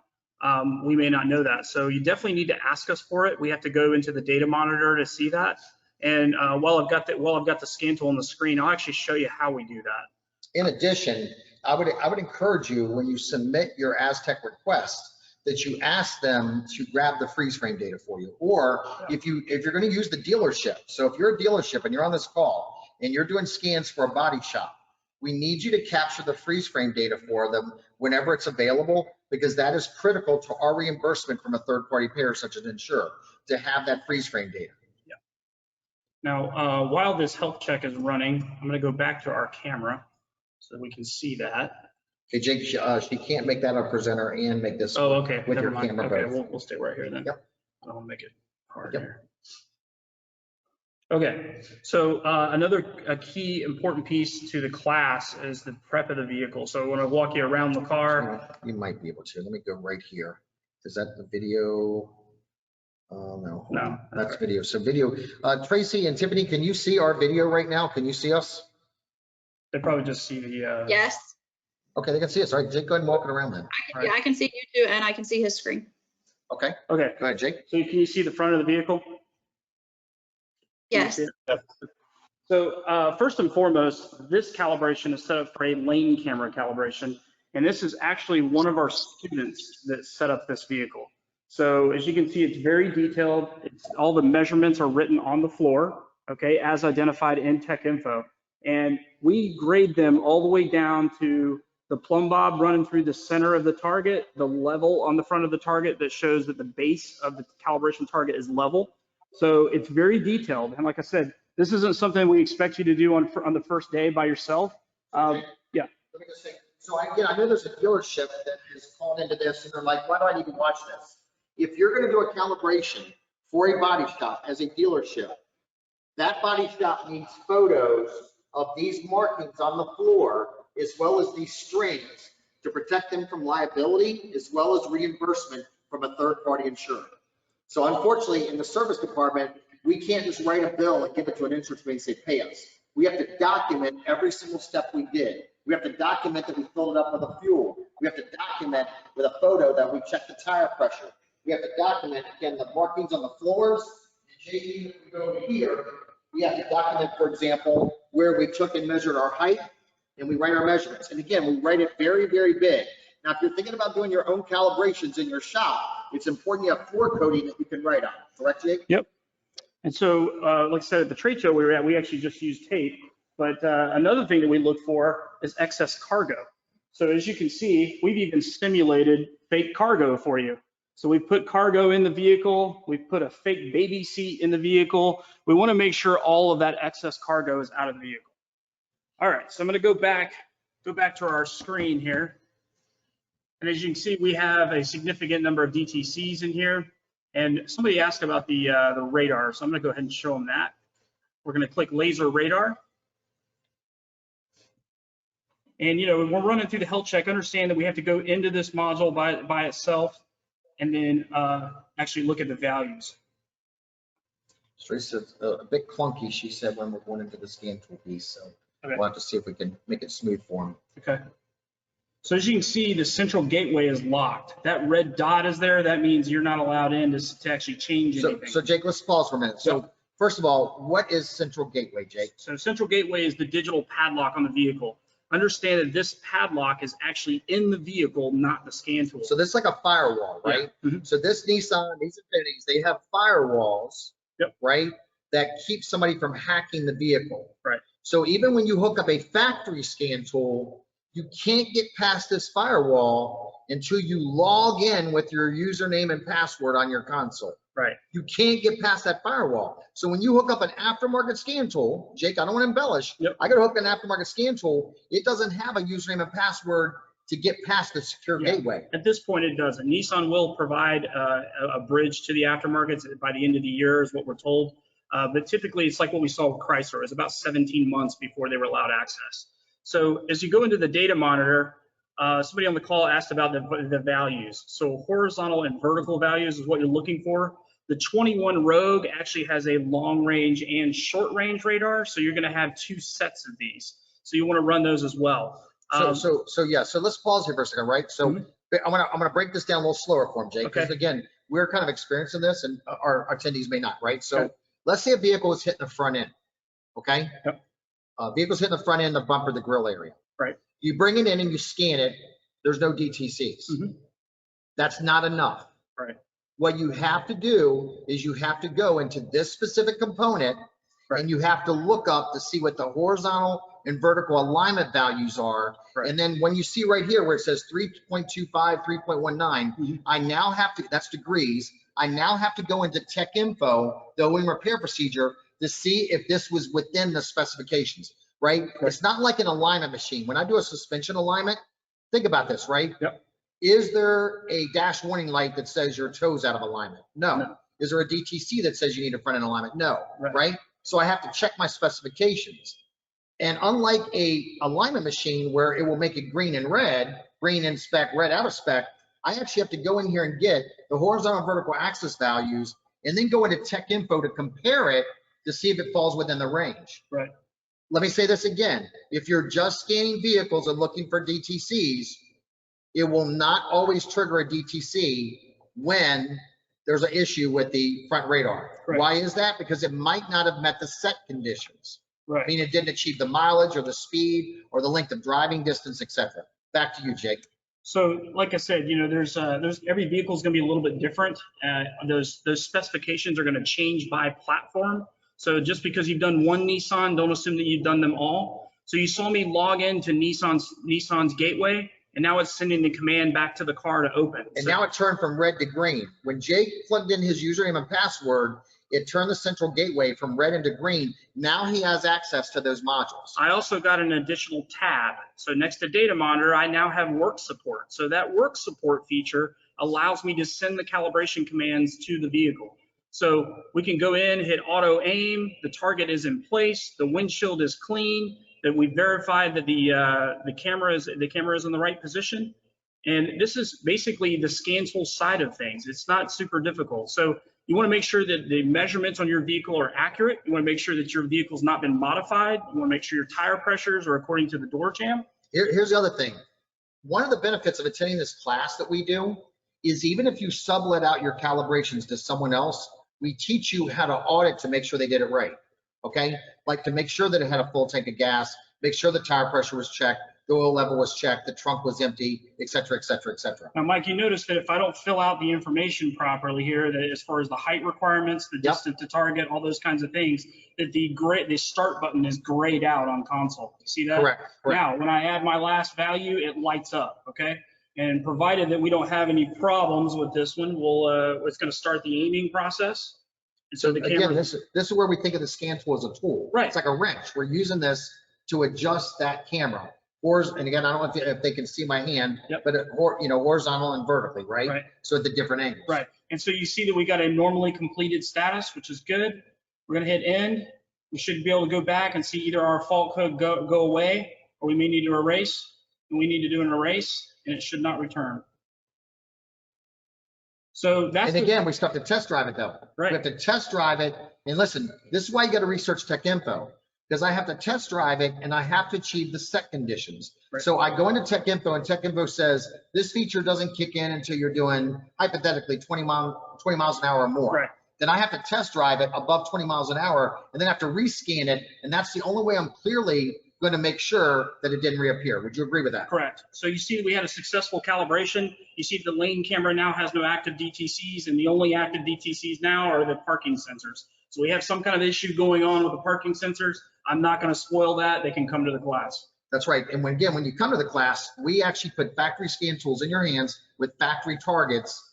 we may not know that. So you definitely need to ask us for it. We have to go into the data monitor to see that. And while I've got the scan tool on the screen, I'll actually show you how we do that. In addition, I would encourage you, when you submit your asTech request, that you ask them to grab the freeze frame data for you. Or if you're going to use the dealership, so if you're a dealership and you're on this call and you're doing scans for a body shop, we need you to capture the freeze frame data for them whenever it's available, because that is critical to our reimbursement from a third-party payer such as an insurer, to have that freeze frame data. Yeah. Now, while this health check is running, I'm going to go back to our camera so we can see that. Okay, Jake, she can't make that a presenter and make this. Oh, okay. With Never your mind. camera Okay, both. we'll stay right here then. Yep. I don't want to make it hard Yep. here. Okay, so another key important piece to the class is the prep of the vehicle. So when I walk you around the car. You might be able to. Let me go right here. Is that the video? No. No. That's video. So video. Tracy and Tiffany, can you see our video right now? Can you see us? They probably just see the. Yes, Okay, they can see us. All right, Jake, go ahead and walk it around then. yeah, I can see you too, and I can see his screen. Okay, Okay, go ahead, Jake. so can you see the front of the vehicle? Yes. So first and foremost, this calibration is set up for a lane camera calibration. And this is actually one of our students that set up this vehicle. So as you can see, it's very detailed. All the measurements are written on the floor, okay, as identified in Tech Info. And we grade them all the way down to the plumb bob running through the center of the target, the level on the front of the target that shows that the base of the calibration target is level. So it's very detailed. And like I said, this isn't something we expect you to do on the first day by yourself. Yeah. Let me just say, so I know there's a dealership that is called into this and they're like, why do I need to watch this? If you're going to do a calibration for a body shop as a dealership, that body shop needs photos of these markings on the floor, as well as these strings, to protect them from liability, as well as reimbursement from a third-party insurer. So unfortunately, in the service department, we can't just write a bill and give it to an insurance company and say, pay us. We have to document every single step we did. We have to document that we filled it up with a fuel. We have to document with a photo that we checked the tire pressure. We have to document, again, the markings on the floors. And if we go over here, we have to document, for example, where we took and measured our height, and we write our measurements. And again, we write it very, very big. Now, if you're thinking about doing your own calibrations in your shop, it's important you have floor coding that you can write on. Correct, Jake? Yep. And so, like I said, at the trade show we were at, we actually just used tape But another thing that we look for is excess cargo. So as you can see, we've even simulated fake cargo for you. So we put cargo in the vehicle, we put a fake baby seat in the vehicle. We want to make sure all of that excess cargo is out of the vehicle. All right, so I'm going to go back to our screen here. And as you can see, we have a significant number of DTCs in here. And somebody asked about the radar, so I'm going to go ahead and show them that. We're going to click laser radar. And when we're running through the health check, understand that we have to go into this module by itself and then actually look at the values. Teresa's a bit clunky, she said, when we're going into the scan tool piece. So Okay. we'll have to see if we can make it smooth for him. Okay. So as you can see, the central gateway is locked. That red dot is there. That means you're not allowed in to actually change anything. So Jake, let's pause for a minute. So first of all, what is central gateway, Jake? So central gateway is the digital padlock on the vehicle. Understand that this padlock is actually in the vehicle, not the scan tool. So this is like a firewall, right? Yeah. Mm-hmm. So this Nissan, these Infinitis, they have firewalls, right, that keep somebody from hacking the vehicle. Right. So even when you hook up a factory scan tool, you can't get past this firewall until you log in with your username and password on your console. Right. You can't get past that firewall. So when you hook up an aftermarket scan tool, Jake, I don't want to embellish. I got to hook an aftermarket scan tool. It doesn't have a username and password to get past the secure gateway. At this point, it doesn't. Nissan will provide a bridge to the aftermarket by the end of the year, is what we're told. But typically, it's like what we saw with Chrysler. It's about 17 months before they were allowed access. So as you go into the data monitor, somebody on the call asked about the values. So horizontal and vertical values is what you're looking for. The 21 Rogue actually has a long range and short range radar. So you're going to have two sets of these. So you want to run those as well. So let's pause here for a second, right? So I'm gonna break this down a little slower for him, Jake, because again, we're kind of experiencing this and our attendees may not, right? So let's say a vehicle is hitting the front end, okay? Vehicle's hitting the front end, the bumper, the grill area. Right. You bring it in and you scan it, there's no DTCs. That's not enough. Right. What you have to do is you have to go into this specific component and you have to look up to see what the horizontal and vertical alignment values are. And then when you see right here where it says 3.25, 3.19, I now have to, that's degrees, I now have to go into tech info, the OEM repair procedure, to see if this was within the specifications, right? It's not like an alignment machine. When I do a suspension alignment, think about this, right? Is there a dash warning light that says your toe's out of alignment? No. Is there a DTC that says you need a front end alignment? No, right? So I have to check my specifications. And unlike a alignment machine where it will make it green and red, green in spec, red out of spec, I actually have to go in here and get the horizontal and vertical axis values and then go into tech info to compare it to see if it falls within the range. Right. Let me say this again. If you're just scanning vehicles and looking for DTCs, it will not always trigger a DTC when there's an issue with the front radar. Why is that? Because it might not have met the set conditions. I mean, it didn't achieve the mileage or the speed or the length of driving distance, etc. Back to you, Jake. So, like I said, there's every vehicle is going to be a little bit different. Those specifications are going to change by platform. So just because you've done one Nissan, don't assume that you've done them all. So you saw me log into Nissan's gateway, and now it's sending the command back to the car to open. And now it turned from red to green. When Jake plugged in his username and password, it turned the central gateway from red into green. Now he has access to those modules. I also got an additional tab. So next to data monitor, I now have work support. So that work support feature allows me to send the calibration commands to the vehicle. So we can go in, hit auto aim, the target is in place, the windshield is clean, that we verified that the camera is in the right position. And this is basically the scan tool side of things. It's not super difficult. So you want to make sure that the measurements on your vehicle are accurate. You want to make sure that your vehicle's not been modified. You want to make sure your tire pressures are according to the door jam. Here's the other thing. One of the benefits of attending this class that we do is even if you sublet out your calibrations to someone else, we teach you how to audit to make sure they did it right, okay? Like to make sure that it had a full tank of gas, make sure the tire pressure was checked, the oil level was checked, the trunk was empty, et cetera, et cetera, et cetera. Now, Mike, you notice that if I don't fill out the information properly here, that as far as the height requirements, the distance to target, all those kinds of things, that the start button is grayed out on console. You see that? Correct. Now, when I add my last value, it lights up, okay? And provided that we don't have any problems with this one, it's going to start the aiming process. And so the camera. Again, this is where we think of the scan tool as a tool. Right. It's like a wrench. We're using this to adjust that camera. And again, I don't know if they can see my hand, Yep. but horizontal and vertically, right? Right. So at the different angles. Right. And so you see that we got a normally completed status, which is good. We're going to hit end. We should be able to go back and see either our fault code go away, or we may need to erase. And we need to do an erase, and it should not return. So that's. And again, we still have to test drive it though. Right. We have to test drive it. And listen, this is why you got to research tech info, because I have to test drive it and I have to achieve the set conditions. Right. So I go into tech info and tech info says this feature doesn't kick in until you're doing hypothetically 20 miles an hour or more. Right. Then I have to test drive it above 20 miles an hour and then have to rescan it. And that's the only way I'm clearly going to make sure that it didn't reappear. Would you agree with that? Correct. So you see that we had a successful calibration. You see the lane camera now has no active DTCs, and the only active DTCs now are the parking sensors. So we have some kind of issue going on with the parking sensors. I'm not going to spoil that. They can come to the class. That's right. And when you come to the class, we actually put factory scan tools in your hands with factory targets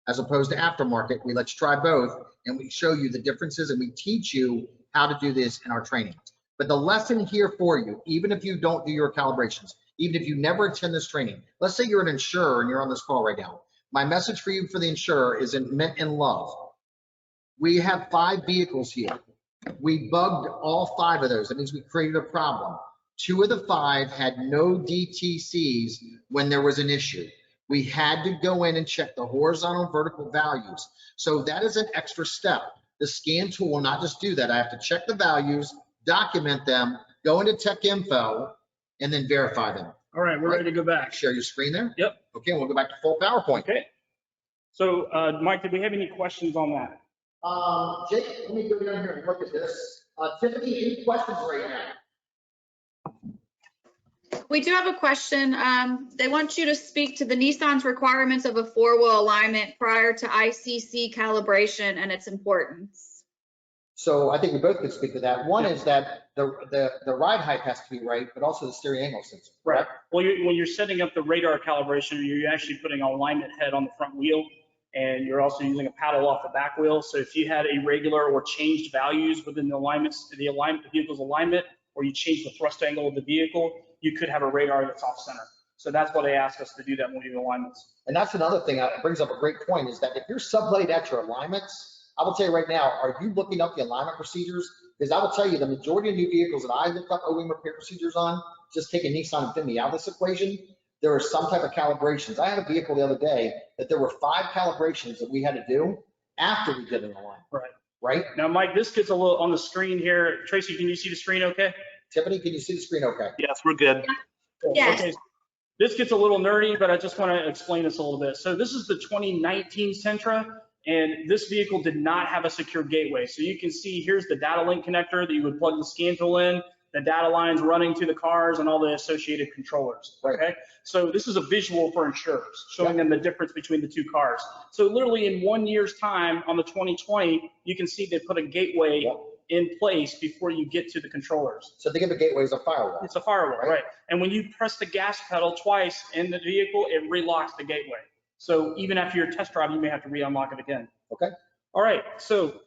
as opposed to aftermarket. We let you try both, and we show you the differences, and we teach you how to do this in our training. But the lesson here for you, even if you don't do your calibrations, even if you never attend this training, let's say you're an insurer and you're on this call right now. My message for you for the insurer is meant in love. We have 5 vehicles here. We bugged all 5 of those. That means we created a problem. 2 of the 5 had no DTCs when there was an issue. We had to go in and check the horizontal and vertical values. So that is an extra step. The scan tool will not just do that. I have to check the values, document them, go into tech info, and then verify them. All right, we're ready to go back. Share your screen there? Yep. Okay, we'll go back to full PowerPoint. Okay. So, Mike, did we have any questions on that? Jake, let me go down here and look at this. Tiffany, any questions right now? We do have a question. They want you to speak to the Nissan's requirements of a 4-wheel alignment prior to ICC calibration and its importance. So I think we both could speak to that. One is that the ride height has to be right, but also the steering angle sensor. Right. Well, when you're setting up the radar calibration, you're actually putting an alignment head on the front wheel, and you're also using a paddle off the back wheel. So if you had irregular or changed values within the vehicle's alignment, or you change the thrust angle of the vehicle, you could have a radar that's off center. So that's why they ask us to do that when we do alignments. And that's another thing. It brings up a great point, is that if you're subletting at your alignments, I will tell you right now, are you looking up the alignment procedures? Because I will tell you, the majority of new vehicles that I look up OEM repair procedures on, just taking Nissan INFINITI out of this equation, there are some type of calibrations. I had a vehicle the other day that there were 5 calibrations that we had to do after we did an alignment. Right. Right? Now, Mike, this gets a little on the screen here. Tracy, can you see the screen okay? Tiffany, can you see the screen okay? Yes, we're good. Yes. Okay. This gets a little nerdy, but I just want to explain this a little bit. So this is the 2019 Sentra, and this vehicle did not have a secure gateway. So you can see here's the data link connector that you would plug the scan tool in, the data lines running to the cars and all the associated controllers, okay? So this is a visual for insurers, showing them the difference between the 2 cars. So literally in 1 year's time on the 2020, you can see they put a gateway in place before you get to the controllers. So think of a gateway as a firewall. It's a firewall, right? And when you press the gas pedal twice in the vehicle, it relocks the gateway. So even after your test drive, you may have to re-unlock it again. Okay. All right, so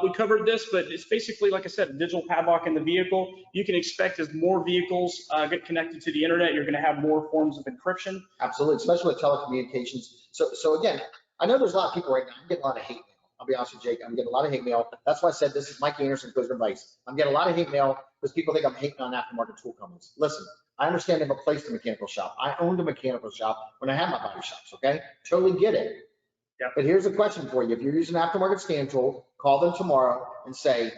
we covered this, but it's basically, like I said, a digital padlock in the vehicle. You can expect as more vehicles get connected to the internet, you're gonna have more forms of encryption. Absolutely, especially with telecommunications. So again, I know there's a lot of people right now, I'm getting a lot of hate mail. I'll be honest with you, Jake, I'm getting a lot of hate mail. That's why I said this is Mike Anderson, Closure Advice. I'm getting a lot of hate mail because people think I'm hating on aftermarket tool companies. Listen, I understand they've replaced the mechanical shop. I owned a mechanical shop when I had my body shops, okay? Totally get it. Yeah. But here's a question for you. If you're using an aftermarket scan tool, call them tomorrow and say,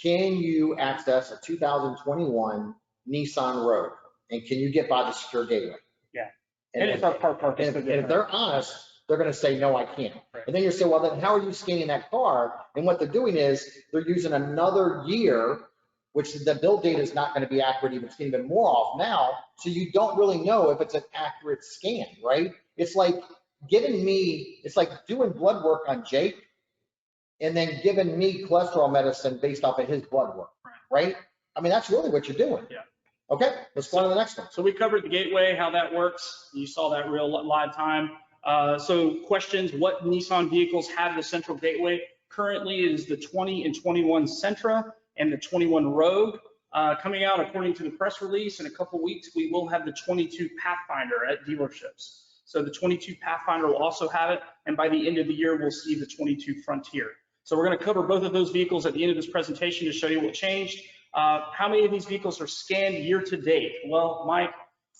can you access a 2021 Nissan Rogue? And can you get by the secure gateway? Yeah. And it's our part. and if they're honest, they're going to say, no, I can't. Right. And then you say, well, then how are you scanning that car? And what they're doing is they're using another year which the build data is not going to be accurate, even it's even more off now. So you don't really know if it's an accurate scan, right? It's like it's like doing blood work on Jake and then giving me cholesterol medicine based off of his blood work, right? I mean, that's really what you're doing. Yeah. Okay, let's go on to the next one. So we covered the gateway, how that works. You saw that real live time. So questions, what Nissan vehicles have the central gateway? Currently it is the 20 and 21 Sentra and the 21 Rogue. Coming out according to the press release in a couple weeks, we will have the 22 Pathfinder at dealerships. So the 22 Pathfinder will also have it, and by the end of the year, we'll see the 22 Frontier. So we're going to cover both of those vehicles at the end of this presentation to show you what changed. How many of these vehicles are scanned year to date? Well, Mike,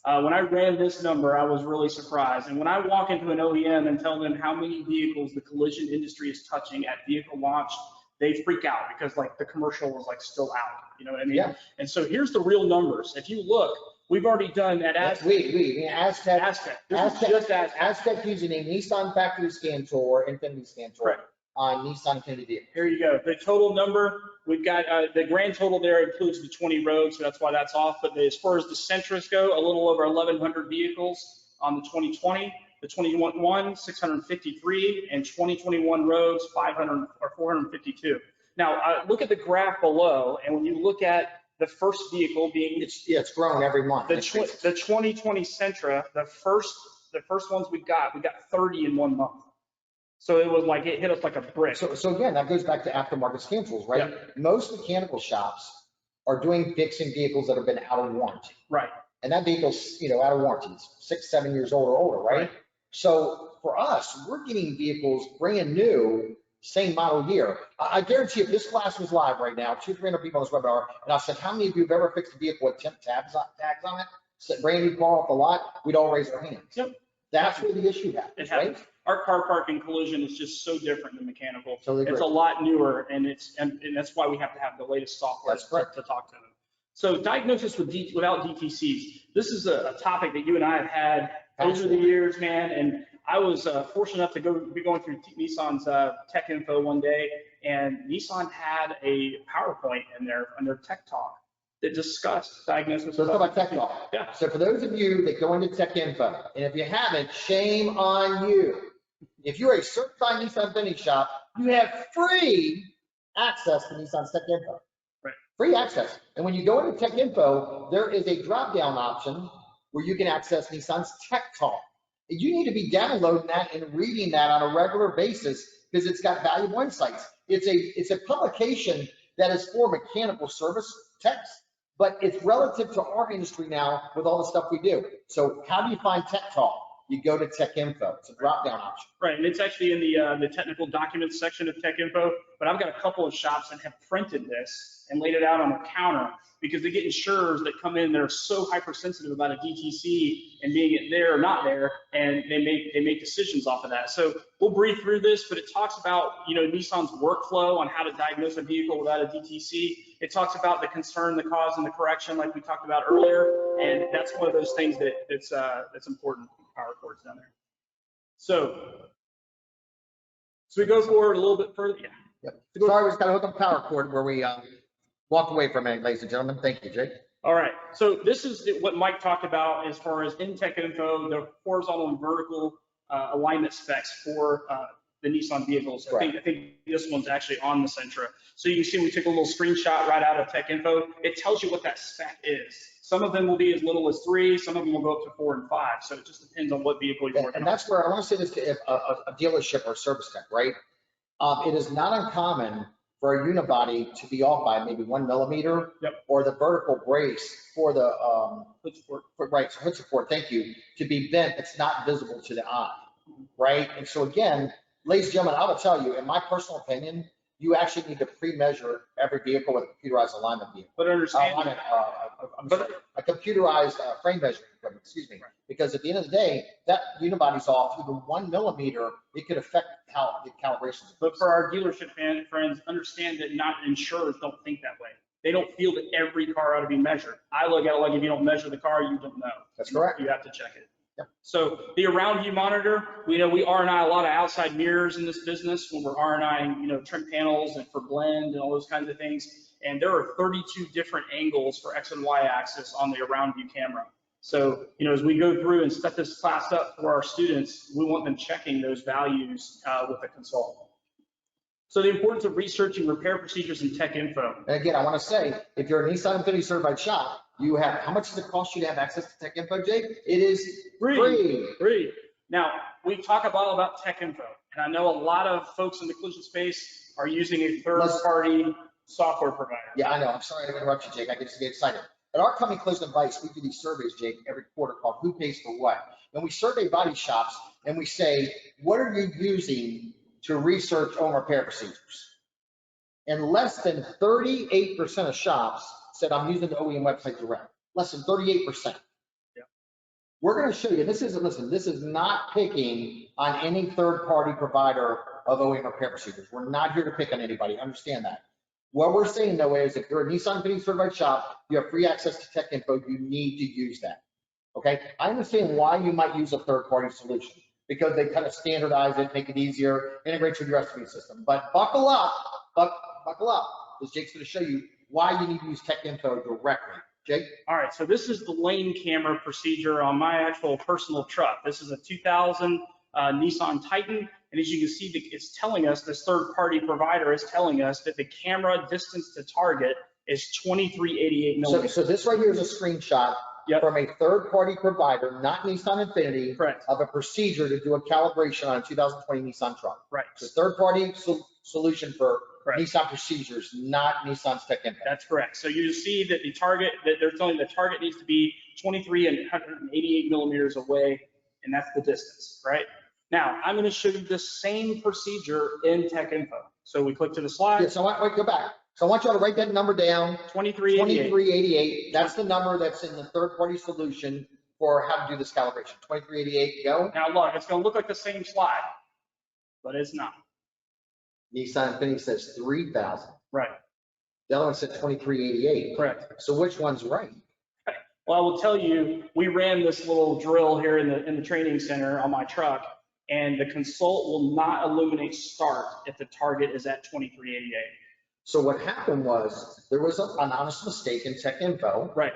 when I ran this number, I was really surprised. And when I walk into an OEM and tell them how many vehicles the collision industry is touching at vehicle launch, they freak out because like the commercial is like still out, you know what I mean? Yeah. And so here's the real numbers. If you look, we've already done at asTech. asTech. asTech using a Nissan factory scan tool or INFINITI Scan tool. Correct. On Nissan INFINITI vehicles. Here you go. The total number, we've got the grand total there includes the 20 Rogues, so that's why that's off. But as far as the Sentras go, a little over 1,100 vehicles on the 2020, the 21 653, and 2021 Rogues 500 or 452. Now look at the graph below, and when you look at the first vehicle being it's grown every month. The 2020 Sentra, the first ones we got 30 in 1 month. So it was like, it hit us like a brick. So again, that goes back to aftermarket scan tools, right? Yeah. Most mechanical shops are fixing vehicles that have been out of warranty. Right. And that vehicle's, out of warranty. It's 6, 7 years old or older, right? So for us, we're getting vehicles brand new, same model year. I guarantee if this class was live right now, 200-300 people on this webinar, and I said, how many of you have ever fixed a vehicle with temp tags on it, brand new car off the lot, we'd all raise our hands. Yep. That's where the issue happens, right? Our car parking collision is just so different than mechanical. Totally it's a lot newer, and that's why we have to have the latest software to talk to them. So diagnosis without DTCs. This is a topic that you and I have had over the years, man. And I was fortunate enough to be going through Nissan's tech info one day, and Nissan had a PowerPoint in there under Tech Talk that discussed diagnosis. So let's talk about Tech Talk. Yeah. So for those of you that go into Tech Info, and if you haven't, shame on you. If you're a certified Nissan INFINITI shop, you have free access to Nissan's Tech Info. Right. Free access. And when you go into Tech Info, there is a drop-down option where you can access Nissan's Tech Talk. You need to be downloading that and reading that on a regular basis because it's got valuable insights. It's a publication that is for mechanical service techs, but it's relative to our industry now with all the stuff we do. So how do you find Tech Talk? You go to Tech Info. It's a drop-down option. Right, and it's actually in the technical documents section of Tech Info, but I've got a couple of shops that have printed this and laid it out on the counter because they get insurers that come in that are so hypersensitive about a DTC and being it there or not there, and they make decisions off of that. So we'll breathe through this, but it talks about Nissan's workflow on how to diagnose a vehicle without a DTC. It talks about the concern, the cause, and the correction, like we talked about earlier, and that's one of those things that's important. Power cords down there. So we go forward a little bit further. Yeah. Yep. Sorry, we just got to hook up power cord where we walked away from it, ladies and gentlemen. Thank you, Jake. All right. So this is what Mike talked about as far as in Tech Info, the horizontal and vertical alignment specs for the Nissan vehicles. I think this one's actually on the Sentra. So you can see we took a little screenshot right out of Tech Info. It tells you what that spec is. Some of them will be as little as 3, some of them will go up to 4 and 5. So it just depends on what vehicle you're working on. And that's where I want to say this to a dealership or a service tech, right? It is not uncommon for a unibody to be off by maybe 1 millimeter, or the vertical brace for the hood support. Hood support, thank you, to be bent. It's not visible to the eye, right? And so again, ladies and gentlemen, I will tell you, in my personal opinion, you actually need to pre-measure every vehicle with a computerized alignment vehicle. But understand, a computerized frame measuring equipment, excuse me. Because at the end of the day, that unibody's off even 1 millimeter, it could affect how the calibration. But for our dealership friends, understand that not insurers don't think that way. They don't feel that every car ought to be measured. I look at it like if you don't measure the car, you don't know. That's correct. You have to check it. Yep. So the around view monitor, we R&I a lot of outside mirrors in this business when we're R&Ing, trim panels and for blend and all those kinds of things. and there are 32 different angles for X and Y axis on the around view camera. So, you know, as we go through and set this class up for our students, we want them checking those values with a consultant. So the importance of researching repair procedures and tech info. And again, I want to say, if you're a Nissan INFINITI certified shop, you have, how much does it cost you to have access to tech info, Jake? It is free. Now, we talk a lot about tech info, and I know a lot of folks in the collision space are using a third-party software provider. Yeah, I know. I'm sorry to interrupt you, Jake. I just get excited. At our company, Collision Advice, we do these surveys, Jake, every quarter called Who Pays for What? And we survey body shops, and we say, what are you using to research OEM repair procedures? And less than 38% of shops said, I'm using the OEM website direct. Less than 38%. We're going to show you, this is not picking on any third-party provider of OEM repair procedures. We're not here to pick on anybody, understand that. What we're saying though is if you're a Nissan INFINITI certified shop, you have free access to tech info, you need to use that, okay? I understand why you might use a third-party solution because they kind of standardize it, make it easier, integrate with your estimate system. But buckle up, because Jake's going to show you why you need to use tech info directly. Jake? All right, so this is the lane camera procedure on my actual personal truck. This is a 2000 Nissan Titan, and as you can see, it's telling us, this third-party provider is telling us that the camera distance to target is 2388 millimeters. So this right here is a screenshot from a third-party provider, not Nissan INFINITI, of a procedure to do a calibration on a 2020 Nissan truck. Right. It's a third-party solution for Nissan procedures, not Nissan's tech info. That's correct. So you see that the target, that they're telling the target needs to be 23 and 188 millimeters away, and that's the distance, right? Now, I'm going to show you the same procedure in tech info. So we click to the slide. Yeah, so wait, go back. So I want you all to write that number down. 2388. That's the number that's in the third-party solution for how to do this calibration. 2388, go. Now look, it's going to look like the same slide, but it's not. Nissan INFINITI says 3,000. Right. The other one said 2388. Correct. So which one's right? Well, I will tell you, we ran this little drill here in the training center on my truck, and the consult will not illuminate start if the target is at 2388. So what happened was there was an honest mistake in tech info. Right.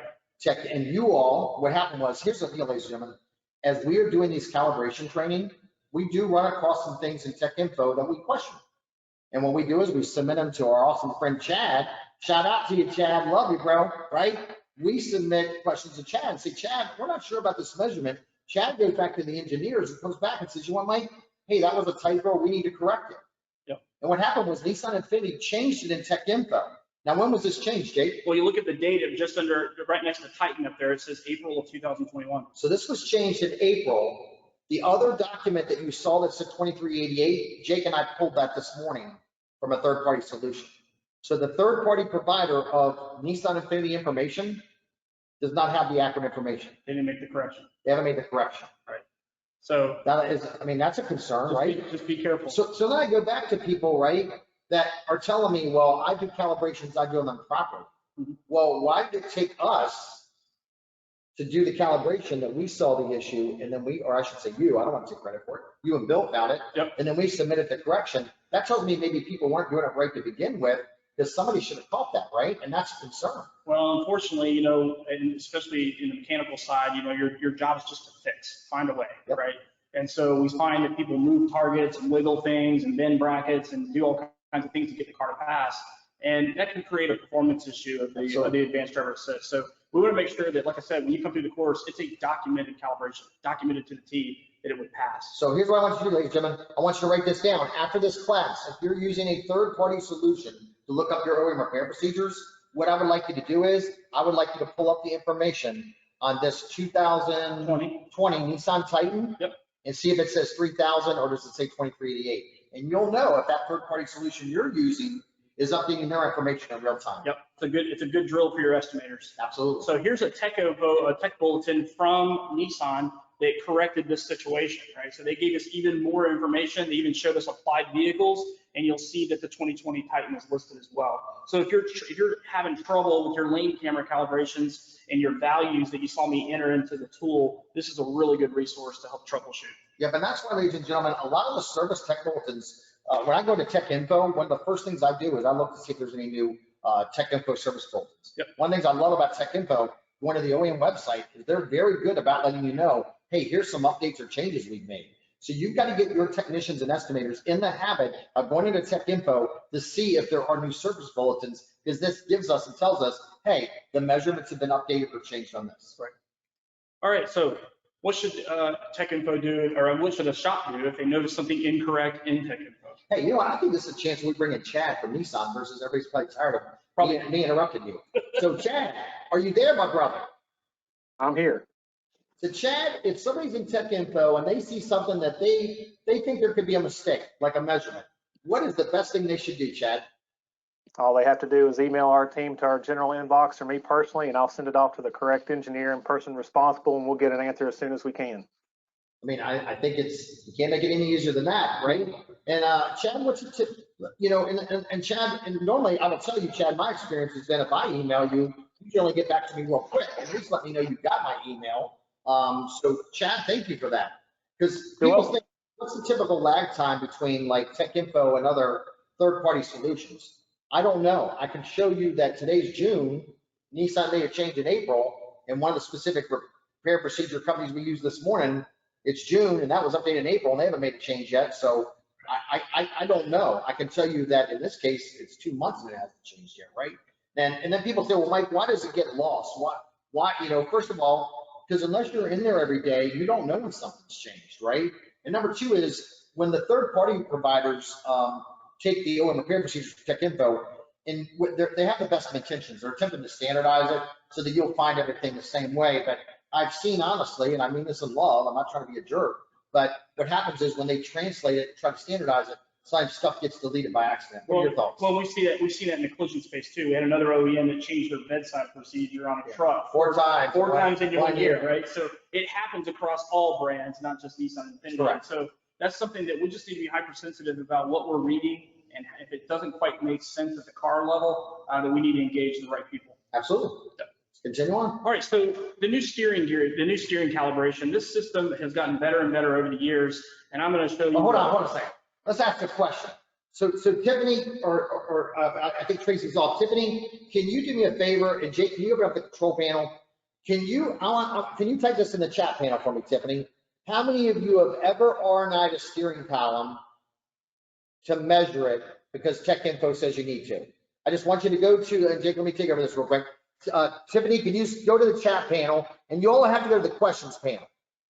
And you all, what happened was, here's the deal, ladies and gentlemen, as we are doing these calibration training, we do run across some things in tech info that we question. And what we do is we submit them to our awesome friend Chad. Shout out to you, Chad. Love you, bro. Right? We submit questions to Chad and say, Chad, we're not sure about this measurement. Chad goes back to the engineers and comes back and says, you know what, Mike? Hey, that was a typo. We need to correct it. Yep. And what happened was Nissan INFINITI changed it in tech info. Now, when was this changed, Jake? Well, you look at the date of just under, right next to Titan up there, it says April of 2021. So this was changed in April. The other document that you saw that said 2388, Jake and I pulled that this morning from a third-party solution. So the third-party provider of Nissan INFINITI information does not have the accurate information. They didn't make the correction. They haven't made the correction. Right. So that is, I mean, that's a concern, right? Just be careful. So then I go back to people, right, that are telling me, well, I do calibrations, I do them properly. Mm-hmm. Well, why did it take us to do the calibration that we saw the issue, and then we, or I should say you, I don't want to take credit for it, you and Bill found it, and then we submitted the correction. That tells me maybe people weren't doing it right to begin with, because somebody should have caught that, right? And that's a concern. Well, unfortunately, you know, and especially in the mechanical side, you know, your job is just to fix, find a way, right? And so we find that people move targets and wiggle things and bend brackets and do all kinds of things to get the car to pass. And that can create a performance issue of the advanced driver assist. So we want to make sure that, like I said, when you come through the course, it's a documented calibration, documented to the T that it would pass. So here's what I want you to do, ladies and gentlemen. I want you to write this down. After this class, if you're using a third-party solution to look up your OEM repair procedures, what I would like you to do is, I would like you to pull up the information on this 2020 Nissan Titan and see if it says 3,000 or does it say 2388. And you'll know if that third-party solution you're using is updating their information in real time. Yep, it's a good drill for your estimators. Absolutely. So here's a tech bulletin from Nissan that corrected this situation, right? So they gave us even more information. They even showed us applied vehicles, and you'll see that the 2020 Titan is listed as well. So if you're having trouble with your lane camera calibrations and your values that you saw me enter into the tool, this is a really good resource to help troubleshoot. Yeah, but that's why, ladies and gentlemen, a lot of the service tech bulletins, when I go to tech info, one of the first things I do is I look to see if there's any new Tech Info service bulletins. Yep. One of the things I love about Tech Info, going to the OEM website, is they're very good about letting you know, hey, here's some updates or changes we've made. So you've got to get your technicians and estimators in the habit of going into Tech Info to see if there are new service bulletins, because this gives us and tells us, hey, the measurements have been updated or changed on this. Right. All right, so what should Tech Info do, or what should a shop do if they notice something incorrect in Tech Info? Hey, you know what? I think this is a chance we bring in Chad from Nissan versus everybody's probably tired of me interrupting you. So Chad, are you there, my brother? I'm here. So Chad, if somebody's in Tech Info and they see something that they think there could be a mistake, like a measurement, what is the best thing they should do, Chad? All they have to do is email our team to our general inbox or me personally, and I'll send it off to the correct engineer and person responsible, and we'll get an answer as soon as we can. I mean, I think you can't make it any easier than that, right? And Chad, what's your tip? You know, and Chad, and normally I will tell you, Chad, my experience has been if I email you, you can only get back to me real quick. At least let me know you got my email. So Chad, thank you for that. Because people think, what's the typical lag time between like Tech Info and other third-party solutions? I don't know. I can show you that today's June, Nissan made a change in April, and one of the specific repair procedure companies we used this morning, it's June, and that was updated in April, and they haven't made a change yet. So I don't know. I can tell you that in this case, it's 2 months and it hasn't changed yet, right? And then people say, well, Mike, why does it get lost? Why? You know, first of all, because unless you're in there every day, you don't know when something's changed, right? And number two is when the third-party providers take the OEM repair procedures for Tech Info, and they have the best of intentions. They're attempting to standardize it so that you'll find everything the same way. But I've seen, honestly, and I mean this in love, I'm not trying to be a jerk, but what happens is when they translate it, try to standardize it, sometimes stuff gets deleted by accident. What are your thoughts? Well, we see that in the collision space too. We had another OEM that changed their bedside procedure on a truck Four times in 1 year, right? So it happens across all brands, not just Nissan Infiniti. Correct. So that's something that we just need to be hypersensitive about what we're reading, and if it doesn't quite make sense at the car level, then we need to engage the right people. Absolutely. Let's continue on. All right, so the new steering gear, the new steering calibration, this system has gotten better and better over the years, and I'm going to show you. Oh, hold on a second. Let's ask a question. So Tiffany, or I think Tracy's off. Tiffany, can you do me a favor? And Jake, can you open up the control panel? Can you type this in the chat panel for me, Tiffany? How many of you have ever RNI'd a steering column to measure it because Tech Info says you need to? I just want you to go to, and Jake, let me take over this real quick. Tiffany, can you go to the chat panel, and you all have to go to the questions panel.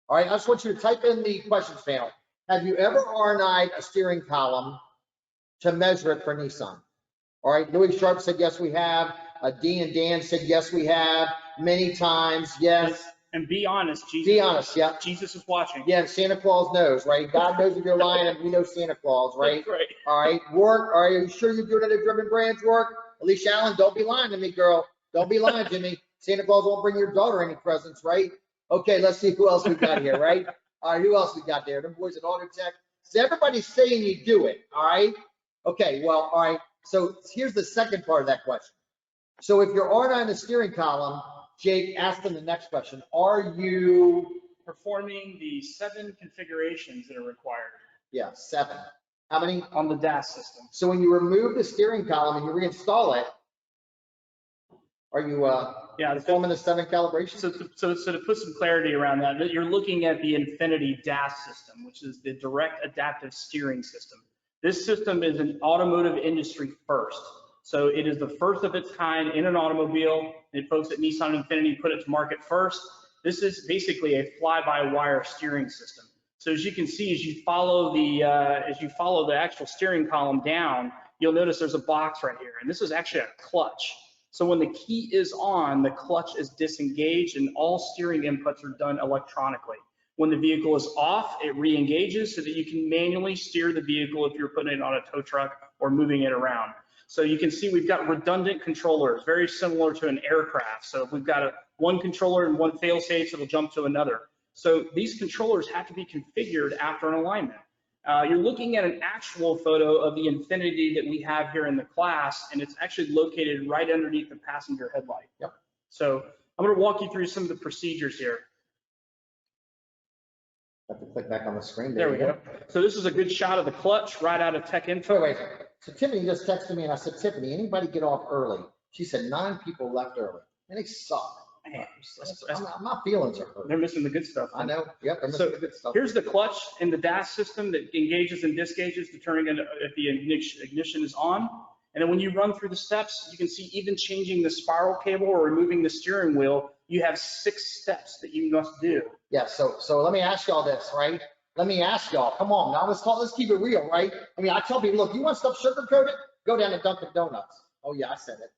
All right, I just want you to type in the questions panel. Have you ever RNI'd a steering column to measure it for Nissan? All right, Louis Sharp said yes, we have. Dean and Dan said yes, we have. Many times, yes. And be honest, Jesus. Be honest, yeah. Jesus is watching. Yeah, Santa Claus knows, right? God knows if you're lying, and we know Santa Claus, right? Right. All right, work. Are you sure you're doing it at Driven Brands work? Alicia Allen, don't be lying to me, girl. Don't be lying to me. Santa Claus won't bring your daughter any presents, right? Okay, let's see who else we got here, right? All right, who else we got there? Them boys at Auto Tech. So everybody's saying you do it, all right? Okay, well, all right. So here's the second part of that question. So if you're RNI'ing the steering column, Jake, ask them the next question. Are you performing the 7 configurations that are required? Yeah, 7. How many? On the DAS system. So when you remove the steering column and you reinstall it, are you performing the 7 calibrations? So to put some clarity around that, you're looking at the INFINITI DAS system, which is the direct adaptive steering system. This system is an automotive industry first. So it is the first of its kind in an automobile, and folks at Nissan Infiniti put it to market first. This is basically a fly-by-wire steering system. So as you can see, as you follow the actual steering column down, you'll notice there's a box right here, and this is actually a clutch. So when the key is on, the clutch is disengaged, and all steering inputs are done electronically. When the vehicle is off, it re-engages so that you can manually steer the vehicle if you're putting it on a tow truck or moving it around. So you can see we've got redundant controllers, very similar to an aircraft. So if we've got one controller and one fail-safe, it'll jump to another. So these controllers have to be configured after an alignment. You're looking at an actual photo of the Infiniti that we have here in the class, and it's actually located right underneath the passenger headlight. Yep. So I'm going to walk you through some of the procedures here. Have to click back on the screen. There we go. So this is a good shot of the clutch right out of Tech Info. Wait. So Tiffany just texted me and I said, Tiffany, anybody get off early? She said 9 people left early and they suck. Man, My feelings are hurt. they're missing the good stuff. I know. Yep. They're So missing the good stuff. here's the clutch and the DAS system that engages and disengages, determining if the ignition is on. And then when you run through the steps, you can see even changing the spiral cable or removing the steering wheel, you have 6 steps that you must do. Yeah. So let me ask y'all this, right? Let me ask y'all, come on now, let's keep it real, right? I mean, I tell people, look, you want stuff sugar-coated? Go down to Dunkin' Donuts. Oh yeah, I said it.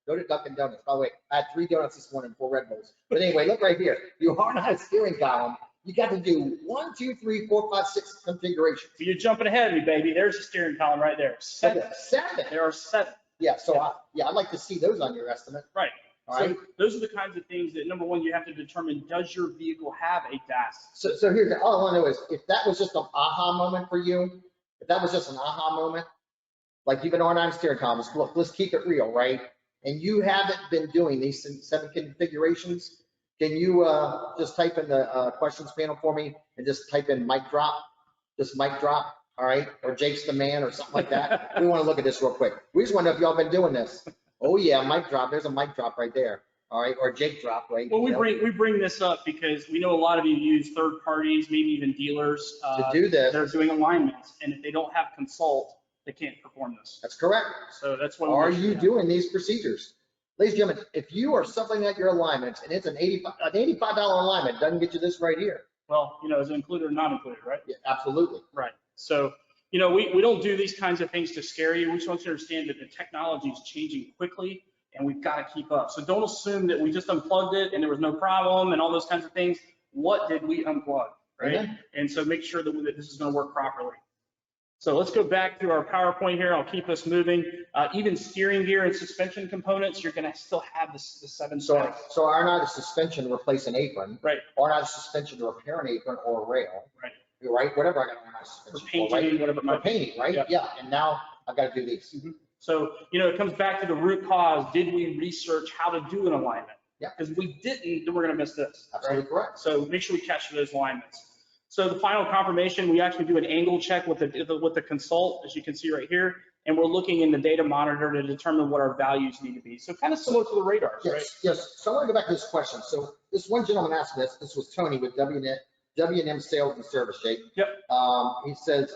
Go to Dunkin' Donuts. By the way, I had 3 donuts this morning, 4 Red Bulls. But anyway, look right here. You harmonize steering column. You got to do 1, 2, 3, 4, 5, 6 configurations. So you're jumping ahead of me, baby. There's the steering column right there. 7. 7. There are 7. Yeah. So I'd like to see those on your estimate. Right. All So right. those are the kinds of things that, number one, you have to determine, does your vehicle have a DAS? So here's all I want to know is if that was just an aha moment for you, if that was just an aha moment, like you've been R9 steering columns, look, let's keep it real, right? And you haven't been doing these 7 configurations. Can you just type in the questions panel for me and just type in mic drop, just mic drop, all right? Or Jake's the man or something like that. We want to look at this real quick. We just want to know if y'all been doing this. Oh yeah, mic drop. There's a mic drop right there. All right, or Jake drop, right? Well, we bring this up because we know a lot of you use third parties, maybe even dealers. To do this. They're doing alignments, and if they don't have consult, they can't perform this. That's correct. So that's what. Are you doing these procedures? Ladies and gentlemen, if you are something at your alignments and it's an $85 alignment, doesn't get you this right here. Well, is it included or not included, right? Yeah, absolutely. Right. So, we don't do these kinds of things to scare you. We just want you to understand that the technology is changing quickly and we've got to keep up. So don't assume that we just unplugged it and there was no problem and all those kinds of things. What did we unplug, right? Amen. And so make sure that this is going to work properly. So let's go back through our PowerPoint here. I'll keep us moving. Even steering gear and suspension components, you're going to still have the 7 steps. So are not a suspension to replace an apron, Right. or not a suspension to repair an apron or a rail, Right. right? Whatever I got on my Or suspension. painting, right? whatever it Or might be. painting, right? Yeah. Yeah. And now I've got to do these. So, it comes back to the root cause. Did we research how to do an alignment? Yeah. Because we didn't, then we're going to miss this. Absolutely correct. So make sure we capture those alignments. So the final confirmation, we actually do an angle check with the consult, as you can see right here, and we're looking in the data monitor to determine what our values need to be. So kind of similar to the radars, right? Yes. So I want to go back to this question. So this one gentleman asked this. This was Tony with W&M Sales and Service, Jake. Yep. He says,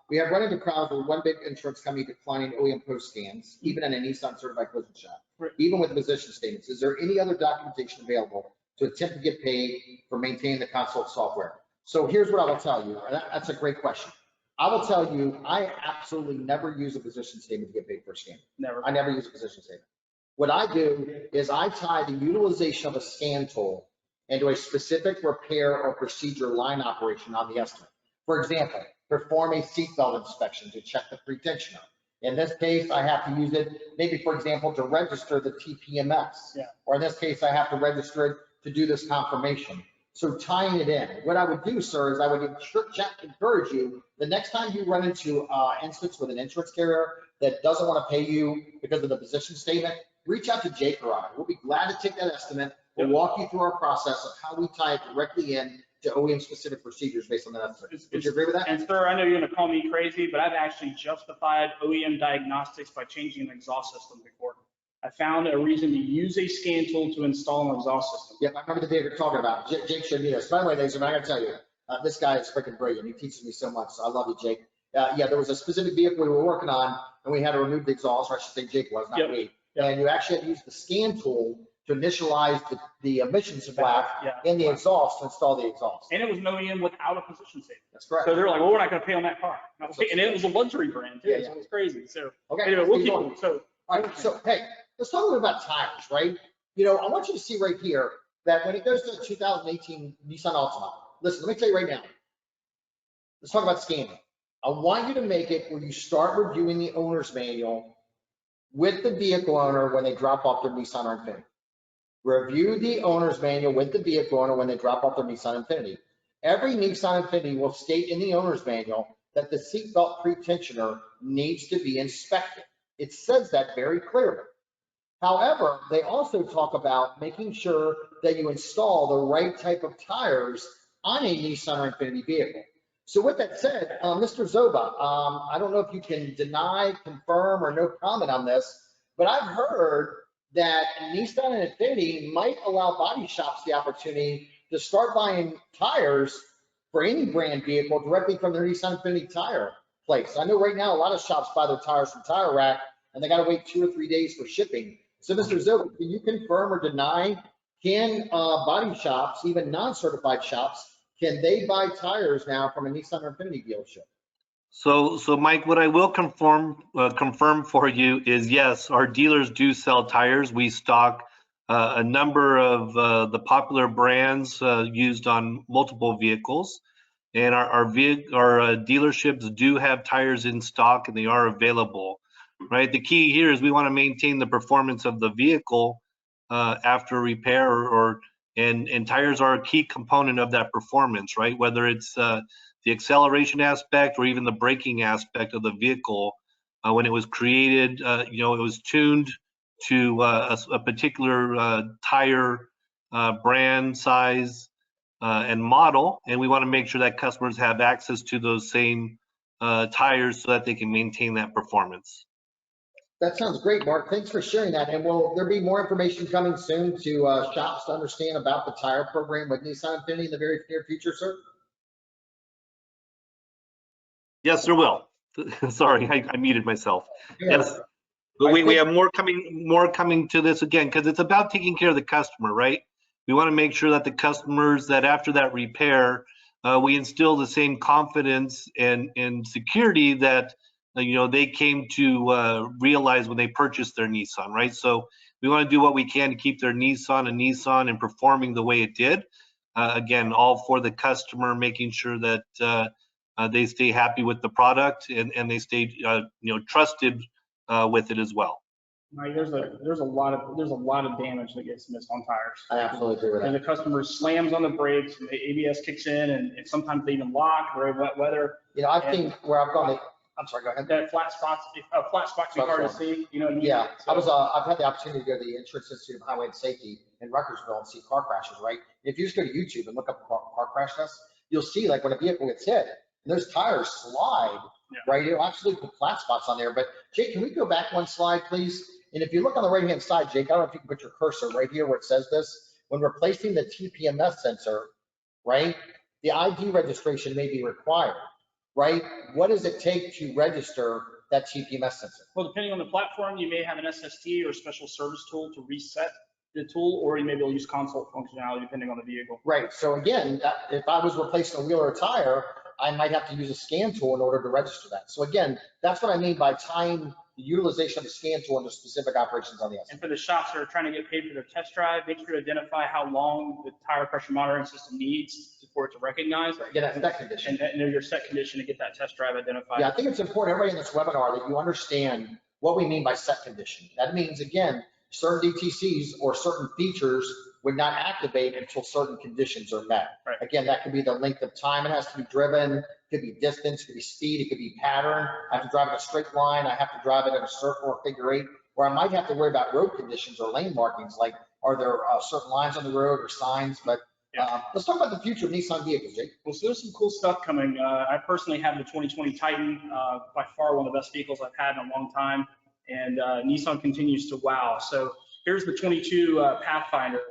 we have run into problems with one big insurance company declining OEM post scans, even in a Nissan certified collision shop, Right. even with position statements. Is there any other documentation available to attempt to get paid for maintaining the consult software? So here's what I will tell you. That's a great question. I will tell you, I absolutely never use a position statement to get paid for a scan. Never. I never use a position statement. What I do is I tie the utilization of a scan tool into a specific repair or procedure line operation on the estimate. For example, perform a seatbelt inspection to check the pretensioner. In this case, I have to use it, maybe for example, to register the TPMS. Yeah. Or in this case, I have to register it to do this confirmation. So tying it in, what I would do, sir, is I would encourage you, the next time you run into instance with an insurance carrier that doesn't want to pay you because of the position statement, reach out to Jake or I. We'll be glad to take that estimate. We'll walk you through our process of how we tie it directly in to OEM specific procedures based on that estimate. Would you agree with that? And sir, I know you're going to call me crazy, but I've actually justified OEM diagnostics by changing an exhaust system before. I found a reason to use a scan tool to install an exhaust system. Yep, I remember the day you're talking about. Jake showed me this. By the way, ladies and gentlemen, I gotta tell you, this guy is freaking brilliant. He teaches me so much. So I love you, Jake. Yeah, there was a specific vehicle we were working on, and we had to remove the exhaust, or I should say Jake was, not me. Yep. And you actually had to use the scan tool to initialize the emissions flag Yeah. in the exhaust to install the exhaust. And it was an OEM without a position statement. That's correct. So they're like, well, we're not going to pay on that car. And it was a luxury brand too, Yeah. so it was crazy. So Okay. anyway, we'll keep keep going. going. So All right, so hey, let's talk a little about tires, right? I want you to see right here that when it goes to the 2018 Nissan Altima, listen, let me tell you right now. Let's talk about scanning. I want you to make it where you start reviewing the owner's manual with the vehicle owner when they drop off their Nissan or Infiniti. Review the owner's manual with the vehicle owner when they drop off their Nissan Infiniti. Every Nissan Infiniti will state in the owner's manual that the seatbelt pretensioner needs to be inspected. It says that very clearly. However, they also talk about making sure that you install the right type of tires on a Nissan or Infiniti vehicle. So with that said, Mr. Zoba, I don't know if you can deny, confirm, or no comment on this, but I've heard that Nissan and Infiniti might allow body shops the opportunity to start buying tires for any brand vehicle directly from their Nissan Infiniti tire place. I know right now a lot of shops buy their tires from Tire Rack, and they got to wait 2 or 3 days for shipping. So Mr. Zoba, can you confirm or deny, can body shops, even non-certified shops, can they buy tires now from a Nissan or Infiniti dealership? So Mike, what I will confirm for you is yes, our dealers do sell tires. We stock a number of the popular brands used on multiple vehicles, and our dealerships do have tires in stock, and they are available. Right. The key here is we want to maintain the performance of the vehicle after repair, and tires are a key component of that performance, right? Whether it's the acceleration aspect or even the braking aspect of the vehicle. When it was created, it was tuned to a particular tire brand, size, and model, and we want to make sure that customers have access to those same tires so that they can maintain that performance. That sounds great, Mark. Thanks for sharing that. And will there be more information coming soon to shops to understand about the tire program with Nissan Infiniti in the very near future, sir? Yes, there will. Sorry, I muted myself. Yes, but we have more coming to this again, because it's about taking care of the customer, right? We want to make sure that the customers, that after that repair, we instill the same confidence and security that they came to realize when they purchased their Nissan, right? So we want to do what we can to keep their Nissan and performing the way it did. Again, all for the customer, making sure that they stay happy with the product and they stay trusted with it as well. Right, there's a lot of damage that gets missed on tires. I absolutely agree with that. And the customer slams on the brakes, and the ABS kicks in, and sometimes they even lock. Very wet weather. I've seen where I've gone. I'm sorry, go ahead. That flat spots are hard to see. You know what I mean? Yeah, So, I've had the opportunity to go to the Insurance Institute of Highway and Safety in Ruckersville and see car crashes, right? If you just go to YouTube and look up car crash tests, you'll see like when a vehicle gets hit, and those tires slide, right? It'll actually put flat spots on there. But Jake, can we go back one slide, please? And if you look on the right-hand side, Jake, I don't know if you can put your cursor right here where it says this. When replacing the TPMS sensor, right, the ID registration may be required, right? What does it take to register that TPMS sensor? Well, depending on the platform, you may have an SST or a special service tool to reset the tool, or you may be able to use console functionality depending on the vehicle. Right. So again, if I was replacing a wheel or a tire, I might have to use a scan tool in order to register that. So again, that's what I mean by tying the utilization of the scan tool into specific operations on the asset. And for the shops that are trying to get paid for their test drive, make sure to identify how long the tire pressure monitoring system needs for it to recognize. Get that set condition. And know your set condition to get that test drive identified. Yeah, I think it's important, everybody in this webinar, that you understand what we mean by set condition. That means, again, certain DTCs or certain features would not activate until certain conditions are met. Right. Again, that could be the length of time it has to be driven, it could be distance, it could be speed, it could be pattern. I have to drive in a straight line, I have to drive it in a circle or figure eight, or I might have to worry about road conditions or lane markings, like are there certain lines on the road or signs. But let's talk about the future of Nissan vehicles, Jake. Well, so there's some cool stuff coming. I personally have the 2020 Titan, by far one of the best vehicles I've had in a long time, and Nissan continues to wow. So here's the 22 Pathfinder,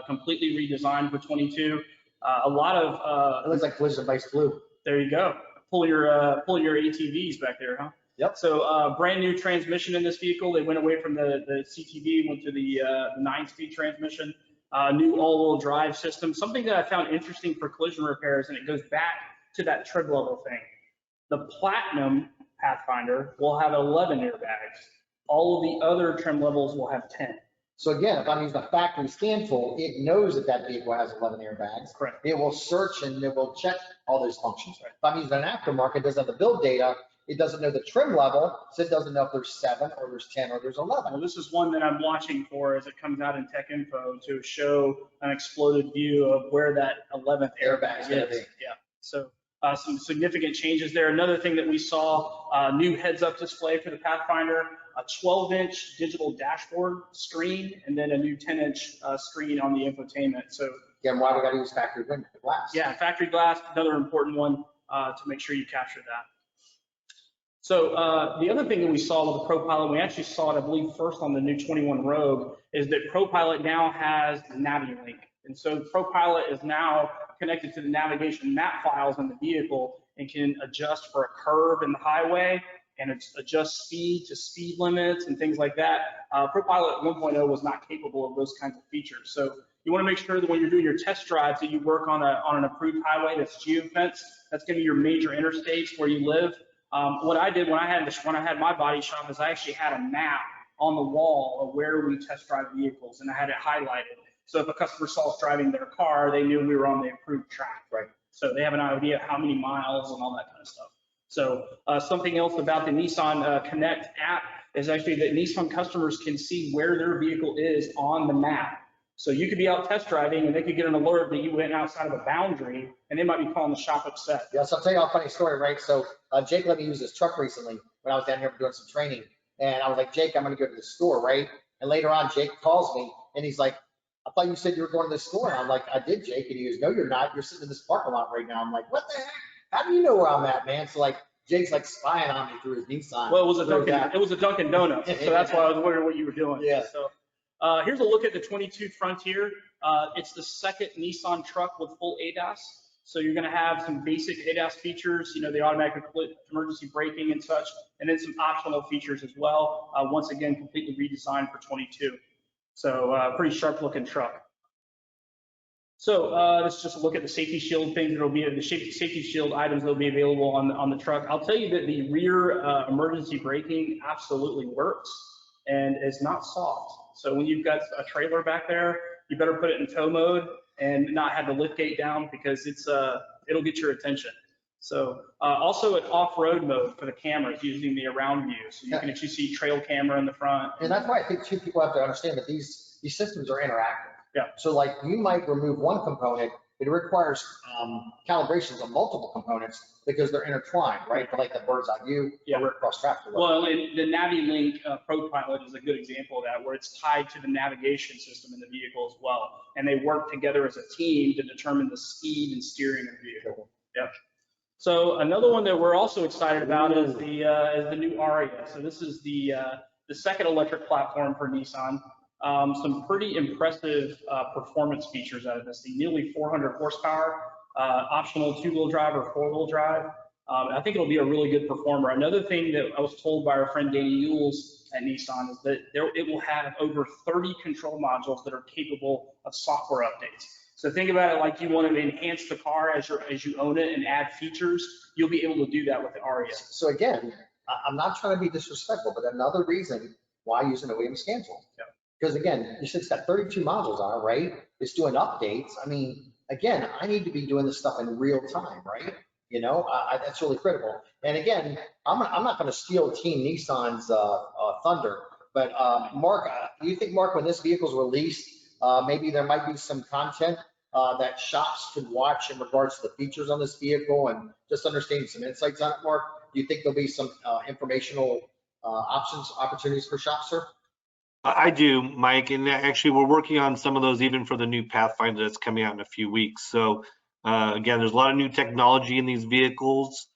completely redesigned for 22. A lot of it looks like Blizzard Vice Blue. There you go. Pull your ATVs back there, huh? Yep. So brand new transmission in this vehicle. They went away from the CTV, went to the 9-speed transmission. New all-wheel drive system. Something that I found interesting for collision repairs, and it goes back to that tread level thing. The Platinum Pathfinder will have 11 airbags. All of the other trim levels will have 10. So again, if I'm using a factory scan tool, it knows that that vehicle has 11 airbags. Correct. It will search and it will check all those functions. If I'm using an aftermarket, it doesn't have the build data. It doesn't know the trim level, so it doesn't know if there's 7 or there's 10 or there's 11. Well, this is one that I'm watching for as it comes out in Tech Info to show an exploded view of where that 11th airbag is. Yeah. So some significant changes there. Another thing that we saw, new heads-up display for the Pathfinder, a 12-inch digital dashboard screen, and then a new 10-inch screen on the infotainment. So again, why we got to use factory glass? Yeah, factory glass, another important one. to make sure you capture that. So the other thing that we saw with the ProPilot, we actually saw it, I believe, first on the new 21 Rogue, is that ProPilot now has the NaviLink. And so ProPilot is now connected to the navigation map files in the vehicle and can adjust for a curve in the highway and adjust speed to speed limits and things like that. ProPilot 1.0 was not capable of those kinds of features. So you want to make sure that when you're doing your test drives that you work on an approved highway that's geofenced. That's going to be your major interstates where you live. What I did when I had my body shop is I actually had a map on the wall of where we test drive vehicles, and I had it highlighted. So if a customer saw us driving their car, they knew we were on the approved track. Right. So they have an idea how many miles and all that kind of stuff. So something else about the Nissan Connect app is actually that Nissan customers can see where their vehicle is on the map. So you could be out test driving and they could get an alert that you went outside of a boundary and they might be calling the shop upset. Yeah, so I'll tell you a funny story, right? So Jake let me use his truck recently when I was down here doing some training. And I was like, Jake, I'm going to go to the store, right? And later on, Jake calls me and he's like, I thought you said you were going to the store. And I'm like, I did, Jake. And he goes, no, you're not. You're sitting in this parking lot right now. I'm like, what the heck? How do you know where I'm at, man? So like, Jake's like spying on me through his Nissan. Well, it was a Dunkin' Donuts. So that's why I was wondering what you were doing. Yeah. So here's a look at the 22 Frontier. It's the second Nissan truck with full ADAS. So you're going to have some basic ADAS features, you know, the automatic emergency braking and such, and then some optional features as well. Once again, completely redesigned for 22. So pretty sharp looking truck. So let's just look at the safety shield things that'll be the safety shield items that'll be available on the truck. I'll tell you that the rear emergency braking absolutely works and is not soft. So when you've got a trailer back there, you better put it in tow mode and not have the lift gate down because it'll get your attention. So also an off-road mode for the cameras using the around view. So you can actually see trail camera in the front. And that's why I think too, people have to understand that these systems are interactive. Yeah. So like you might remove one component, it requires calibrations on multiple components because they're intertwined, right? For like the bird's eye view, Yeah. or across traffic. Well, and the NaviLink ProPilot is a good example of that, where it's tied to the navigation system in the vehicle as well. And they work together as a team to determine the speed and steering of the vehicle. Yep. So another one that we're also excited about is the new Aria. So this is the second electric platform for Nissan. Some pretty impressive performance features out of this thing. Nearly 400 horsepower, optional 2-wheel drive or 4-wheel drive. I think it'll be a really good performer. Another thing that I was told by our friend Danny Yules at Nissan is that it will have over 30 control modules that are capable of software updates. So think about it like you want to enhance the car as you own it and add features. You'll be able to do that with the Aria. So again, I'm not trying to be disrespectful, but another reason why use an OEM scan tool. Yeah. Because again, you said it's got 32 modules on it, right? It's doing updates. I mean, again, I need to be doing this stuff in real time, right? You know, that's really critical. And again, I'm not going to steal Team Nissan's thunder, but Mark, do you think, Mark, when this vehicle's released, maybe there might be some content that shops could watch in regards to the features on this vehicle and just understanding some insights on it, Mark? Do you think there'll be some informational opportunities for shops, sir? I do, Mike, and actually we're working on some of those even for the new Pathfinder that's coming out in a few weeks. So again, there's a lot of new technology in these vehicles.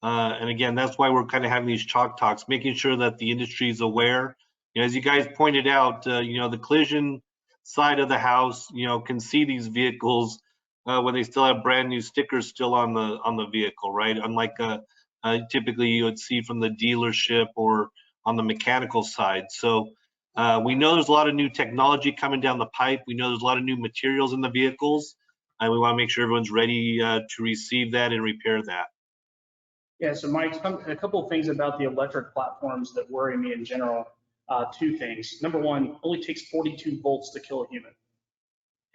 And again, that's why we're kind of having these chalk talks, making sure that the industry is aware. You know, as you guys pointed out, you know, the collision side of the house, you know, can see these vehicles when they still have brand new stickers still on the vehicle, right? Unlike typically you would see from the dealership or on the mechanical side. So we know there's a lot of new technology coming down the pipe. We know there's a lot of new materials in the vehicles, and we want to make sure everyone's ready to receive that and repair that. Yeah, so Mike, a couple of things about the electric platforms that worry me in general. Two things. Number one, only takes 42 volts to kill a human.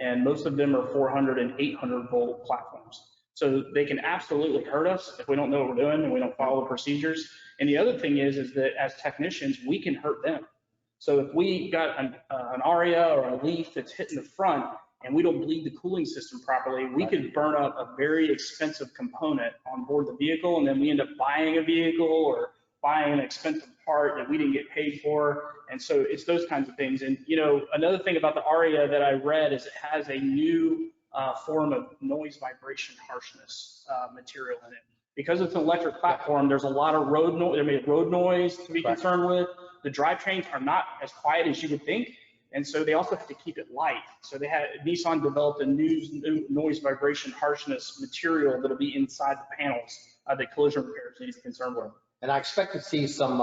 And most of them are 400 and 800 volt platforms. So they can absolutely hurt us if we don't know what we're doing and we don't follow the procedures. And the other thing is that as technicians, we can hurt them. So if we got an Aria or a Leaf that's hitting the front and we don't bleed the cooling system properly, we could burn up a very expensive component on board the vehicle, and then we end up buying a vehicle or buying an expensive part that we didn't get paid for. And so it's those kinds of things. And you know, another thing about the Aria that I read is it has a new form of noise vibration harshness material in it. Because it's an electric platform, there's a lot of road noise. There may be road noise to be Right. concerned with. The drivetrains are not as quiet as you would think. And so they also have to keep it light. So Nissan developed a new noise vibration harshness material that'll be inside the panels that collision repairs need to be concerned with. And I expect to see some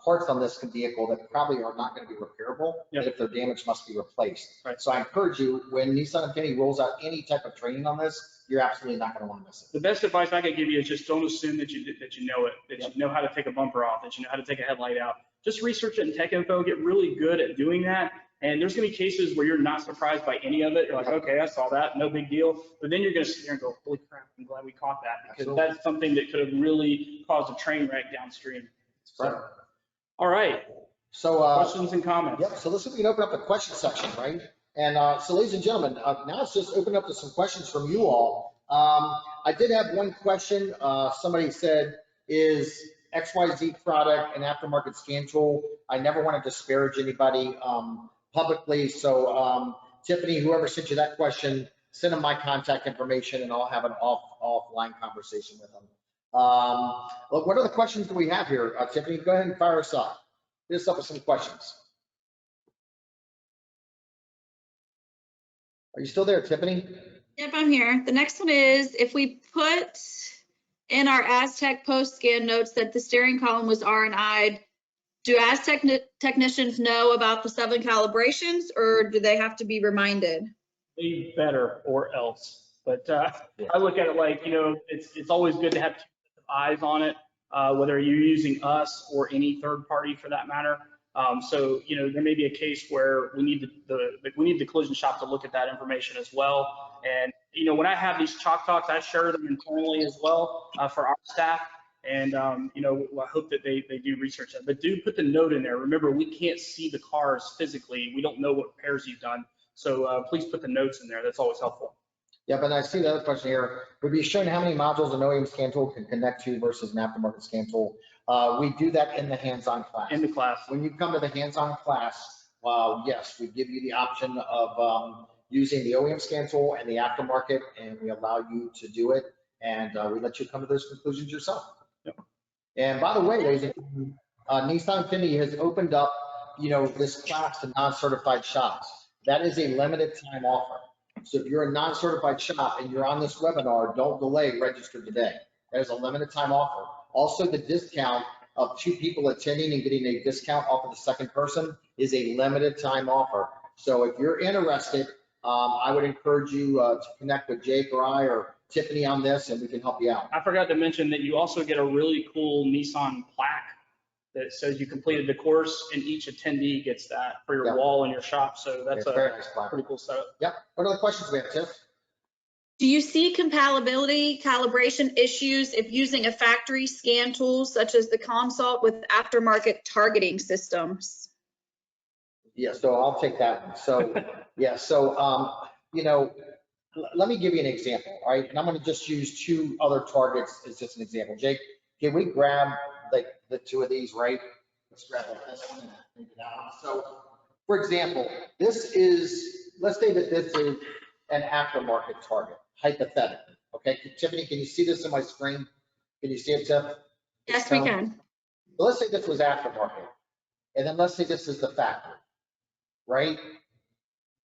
parts on this vehicle that probably are not going to be repairable. Yep. And if they're damaged, must be replaced. Right. So I encourage you, when Nissan Infiniti rolls out any type of training on this, you're absolutely not going to want to miss it. The best advice I could give you is just don't assume that you know it, that Yep. you know how to take a bumper off, that you know how to take a headlight out. Just research it in tech info, get really good at doing that. And there's going to be cases where you're not surprised by any of it. You're like, okay, I saw that, no big deal. But then you're going to sit there and go, holy crap, I'm glad we caught that, because Absolutely. that's something that could have really caused a train wreck downstream. Right. So, all right, So, questions and comments? yep, so this is, we can open up the question section, right? And so ladies and gentlemen, now it's just open up to some questions from you all. I did have one question. Somebody said, is XYZ product an aftermarket scan tool? I never want to disparage anybody publicly. So Tiffany, whoever sent you that question, send them my contact information and I'll have an offline conversation with them. Look, what are the questions that we have here? Tiffany, go ahead and fire us up. Hit us up with some questions. Are you still there, Tiffany? Yep, I'm here. The next one is, if we put in our asTech post-scan notes that the steering column was R&I'd, do asTech technicians know about the 7 calibrations, or do they have to be reminded? Be better or else. But I look at it like, it's always good to have 2 sets of eyes on it, whether you're using us or any third party for that matter. So, there may be a case where we need the collision shop to look at that information as well. And, when I have these Chalk Talks, I share them internally as well for our staff. And, I hope that they do research that. But do put the note in there. Remember, we can't see the cars physically. We don't know what repairs you've done. So please put the notes in there. That's always helpful. Yeah, but I see the other question here. Would be showing how many modules an OEM scan tool can connect to versus an aftermarket scan tool. We do that in the hands-on class. In the class. When you come to the hands-on class, yes, we give you the option of using the OEM scan tool and the aftermarket, and we allow you to do it, and we let you come to those conclusions yourself. Yep. And by the way, ladies and gentlemen, Nissan Infiniti has opened up, this class to non-certified shops. That is a limited time offer. So if you're a non-certified shop and you're on this webinar, don't delay, register today. That is a limited time offer. Also, the discount of 2 people attending and getting a discount off of the second person is a limited time offer. So if you're interested, I would encourage you to connect with Jake or I or Tiffany on this, and we can help you out. I forgot to mention that you also get a really cool Nissan plaque that says you completed the course, and each attendee gets that for your wall in your shop. So that's Yeah, a very nice plaque. pretty cool setup. Yep. What other questions we have, Tiff? Do you see compatibility calibration issues if using a factory scan tool such as the Consult with aftermarket targeting systems? Yeah, so I'll take that one. So, yeah, so, let me give you an example, all right? And I'm going to just use 2 other targets as just an example. Jake, can we grab like the 2 of these, right? Let's grab this one and maybe that one. So, for example, let's say that this is an aftermarket target, hypothetically, okay? Tiffany, can you see this on my screen? Can you see it, Tiff? Yes, we can. So let's say this was aftermarket, and then let's say this is the factory, right?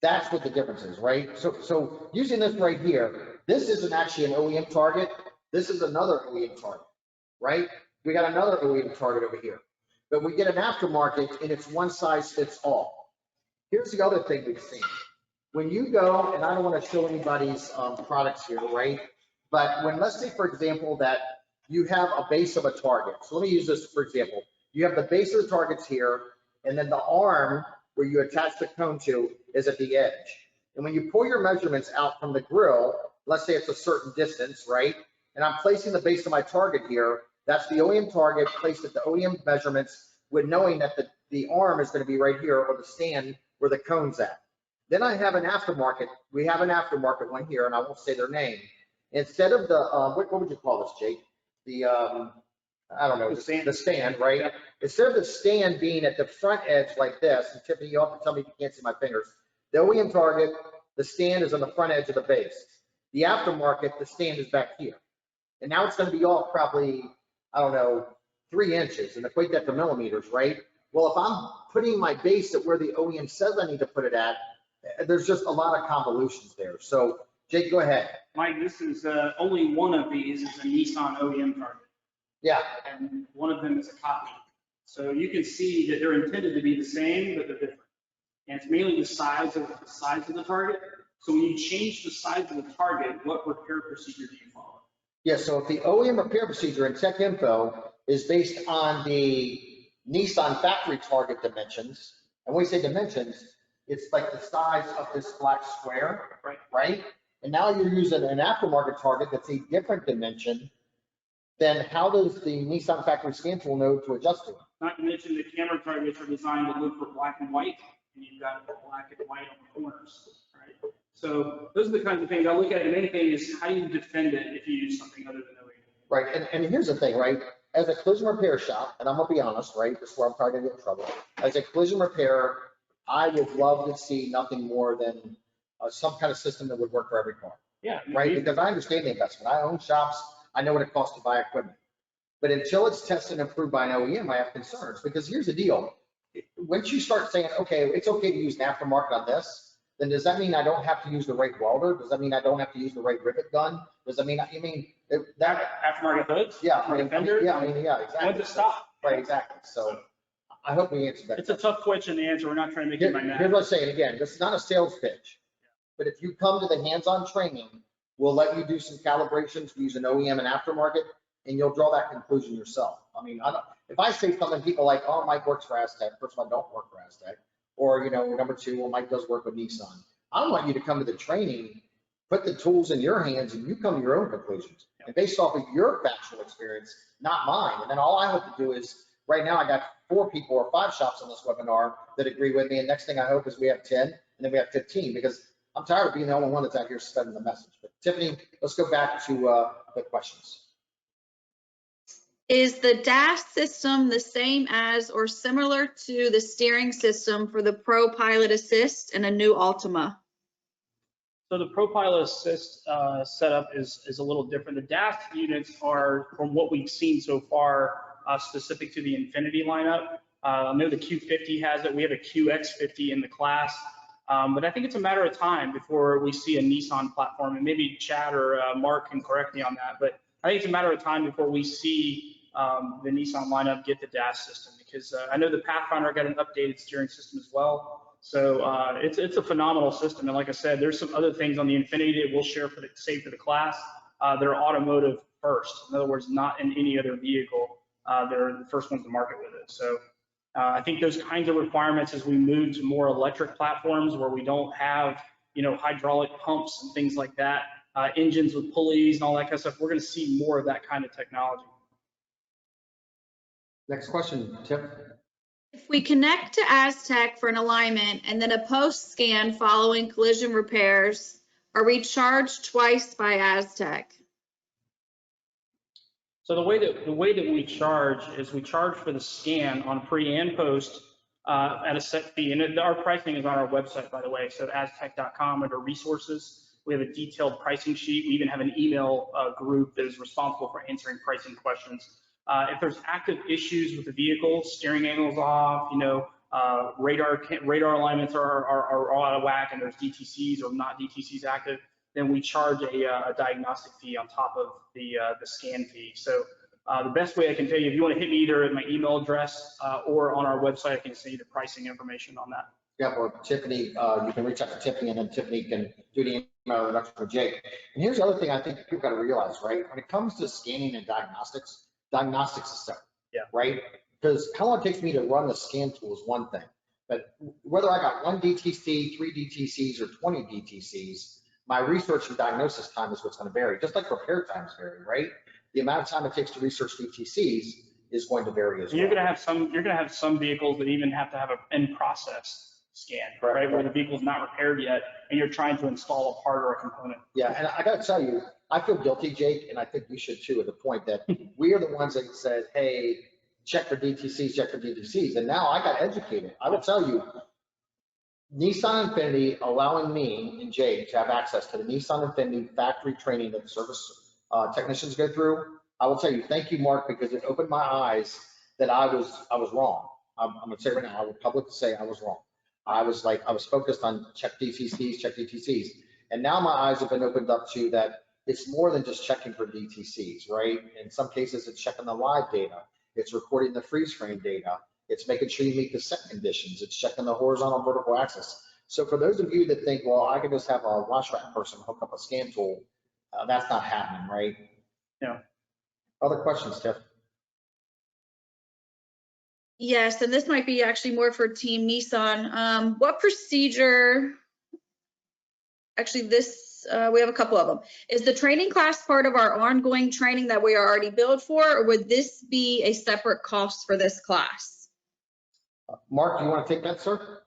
That's what the difference is, right? So using this right here, this isn't actually an OEM target. This is another OEM target, right? We got another OEM target over here, but we get an aftermarket and it's one size fits all. Here's the other thing we've seen. When you go, and I don't want to show anybody's products here, right? But when, let's say, for example, that you have a base of a target. So let me use this for example. You have the base of the targets here, and then the arm where you attach the cone to is at the edge. And when you pull your measurements out from the grill, let's say it's a certain distance, right? And I'm placing the base of my target here. That's the OEM target placed at the OEM measurements with knowing that the arm is going to be right here, or the stand where the cone's at. Then I have an aftermarket. We have an aftermarket one here, and I won't say their name. Instead of the, what would you call this, Jake? The, I don't know, the stand, right? Yeah. Instead of the stand being at the front edge like this, and Tiffany, you have to tell me if you can't see my fingers. The OEM target, the stand is on the front edge of the base. The aftermarket, the stand is back here. And now it's going to be off probably, I don't know, 3 inches, and equate that to millimeters, right? Well, if I'm putting my base at where the OEM says I need to put it at, there's just a lot of convolutions there. So Jake, go ahead. Mike, this is only one of these is a Nissan OEM target, Yeah, and one of them is a copy. So you can see that they're intended to be the same, but they're different. And it's mainly the size of the target. So when you change the size of the target, what repair procedure do you follow? yeah. So if the OEM repair procedure in Tech Info is based on the Nissan factory target dimensions, and when we say dimensions, it's like the size of this black square, right? And now you're using an aftermarket target that's a different dimension. Then how does the Nissan factory scan tool know to adjust to it? Not to mention the camera targets are designed to look for black and white, and you've got black and white on the corners, right? So those are the kinds of things I look at in anything is how do you defend it if you use something other than OEM? Right, and here's the thing, right? As a collision repair shop, and I'm gonna be honest, right? This is where I'm probably gonna get in trouble. As a collision repairer, I would love to see nothing more than some kind of system that would work for every car. Yeah. Right, because I understand the investment. I own shops. I know what it costs to buy equipment. But until it's tested and approved by an OEM, I have concerns, because here's the deal. Once you start saying, okay, it's okay to use an aftermarket on this, then does that mean I don't have to use the right welder? Does that mean I don't have to use the right rivet gun? Does that mean, that Aftermarket hoods? yeah, Or defender? yeah, exactly. When's it stop? Right, exactly. So I hope we answered that. It's a tough question to answer. We're not trying to make you my Here's what I'm saying. Again, this is not a sales pitch, but if you come to the hands-on training, we'll let you do some calibrations, use an OEM and aftermarket, and you'll draw that conclusion yourself. I mean, if I say something, people like, oh, Mike works for asTech. First of all, I don't work for asTech. Or, number 2, well, Mike does work with Nissan. I want you to come to the training, put the tools in your hands, and you come to your own conclusions. And based off of your factual experience, not mine. And then all I hope to do is, right now I got 4 people or 5 shops on this webinar that agree with me. And next thing I hope is we have 10, and then we have 15, because I'm tired of being the only one that's out here spreading the message. But Tiffany, let's go back to the questions. Is the DAS system the same as or similar to the steering system for the Pro Pilot Assist and a new Altima? So the ProPilot Assist setup is a little different. The DAS units are, from what we've seen so far, specific to the INFINITI lineup. I know the Q50 has it. We have a QX50 in the class. But I think it's a matter of time before we see a Nissan platform, and maybe Chad or Mark can correct me on that. But I think it's a matter of time before we see the Nissan lineup get the DAS system, because I know the Pathfinder got an updated steering system as well. So it's a phenomenal system. And like I said, there's some other things on the INFINITI that we'll share for the class. They're automotive first. In other words, not in any other vehicle. They're the first ones to market with it. So I think those kinds of requirements as we move to more electric platforms where we don't have, hydraulic pumps and things like that, engines with pulleys and all that kind of stuff, we're going to see more of that kind of technology. Next question, Tip. If we connect to asTech for an alignment and then a post scan following collision repairs, are we charged twice by asTech? So the way that we charge is we charge for the scan on pre and post at a set fee, and our pricing is on our website, by the way. So asTech.com under resources, we have a detailed pricing sheet. We even have an email group that is responsible for answering pricing questions. If there's active issues with the vehicle, steering angles off, radar alignments are all out of whack, and there's DTCs or not DTCs active, then we charge a diagnostic fee on top of the scan fee. So the best way I can tell you, if you want to hit me either at my email address or on our website, I can send you the pricing information on that. Yeah, or Tiffany, you can reach out to Tiffany, and then Tiffany can do the email introduction for Jake. And here's the other thing I think people got to realize, right? When it comes to scanning and diagnostics is separate, right? Because how long it takes me to run the scan tool is one thing, but whether I got 1 DTC, 3 DTCs, or 20 DTCs, my research and diagnosis time is what's going to vary, just like repair times vary, right? The amount of time it takes to research DTCs is going to vary as well. You're going to have some vehicles that even have to have an in-process scan, right? Where the vehicle's not repaired yet, and you're trying to install a part or a component. Yeah, and I got to tell you, I feel guilty, Jake, and I think you should too, at the point that we are the ones that said, hey, check for DTCs, and now I got educated. I will tell you, Nissan INFINITI allowing me and Jake to have access to the Nissan INFINITI factory training that service technicians go through. I will tell you, thank you, Mark, because it opened my eyes that I was wrong. I'm gonna say right now, I will publicly say I was wrong. I was focused on check DTCs. And now my eyes have been opened up to that it's more than just checking for DTCs, right? In some cases, it's checking the live data. It's recording the freeze frame data. It's making sure you meet the set conditions. It's checking the horizontal vertical axis. So for those of you that think, well, I can just have a wash rack person hook up a scan tool, that's not happening, right? Yeah. Other questions, Tiff? Yes, and this might be actually more for Team Nissan. What procedure, actually this, we have a couple of them. Is the training class part of our ongoing training that we are already billed for, or would this be a separate cost for this class? Mark, do you want to take that, sir?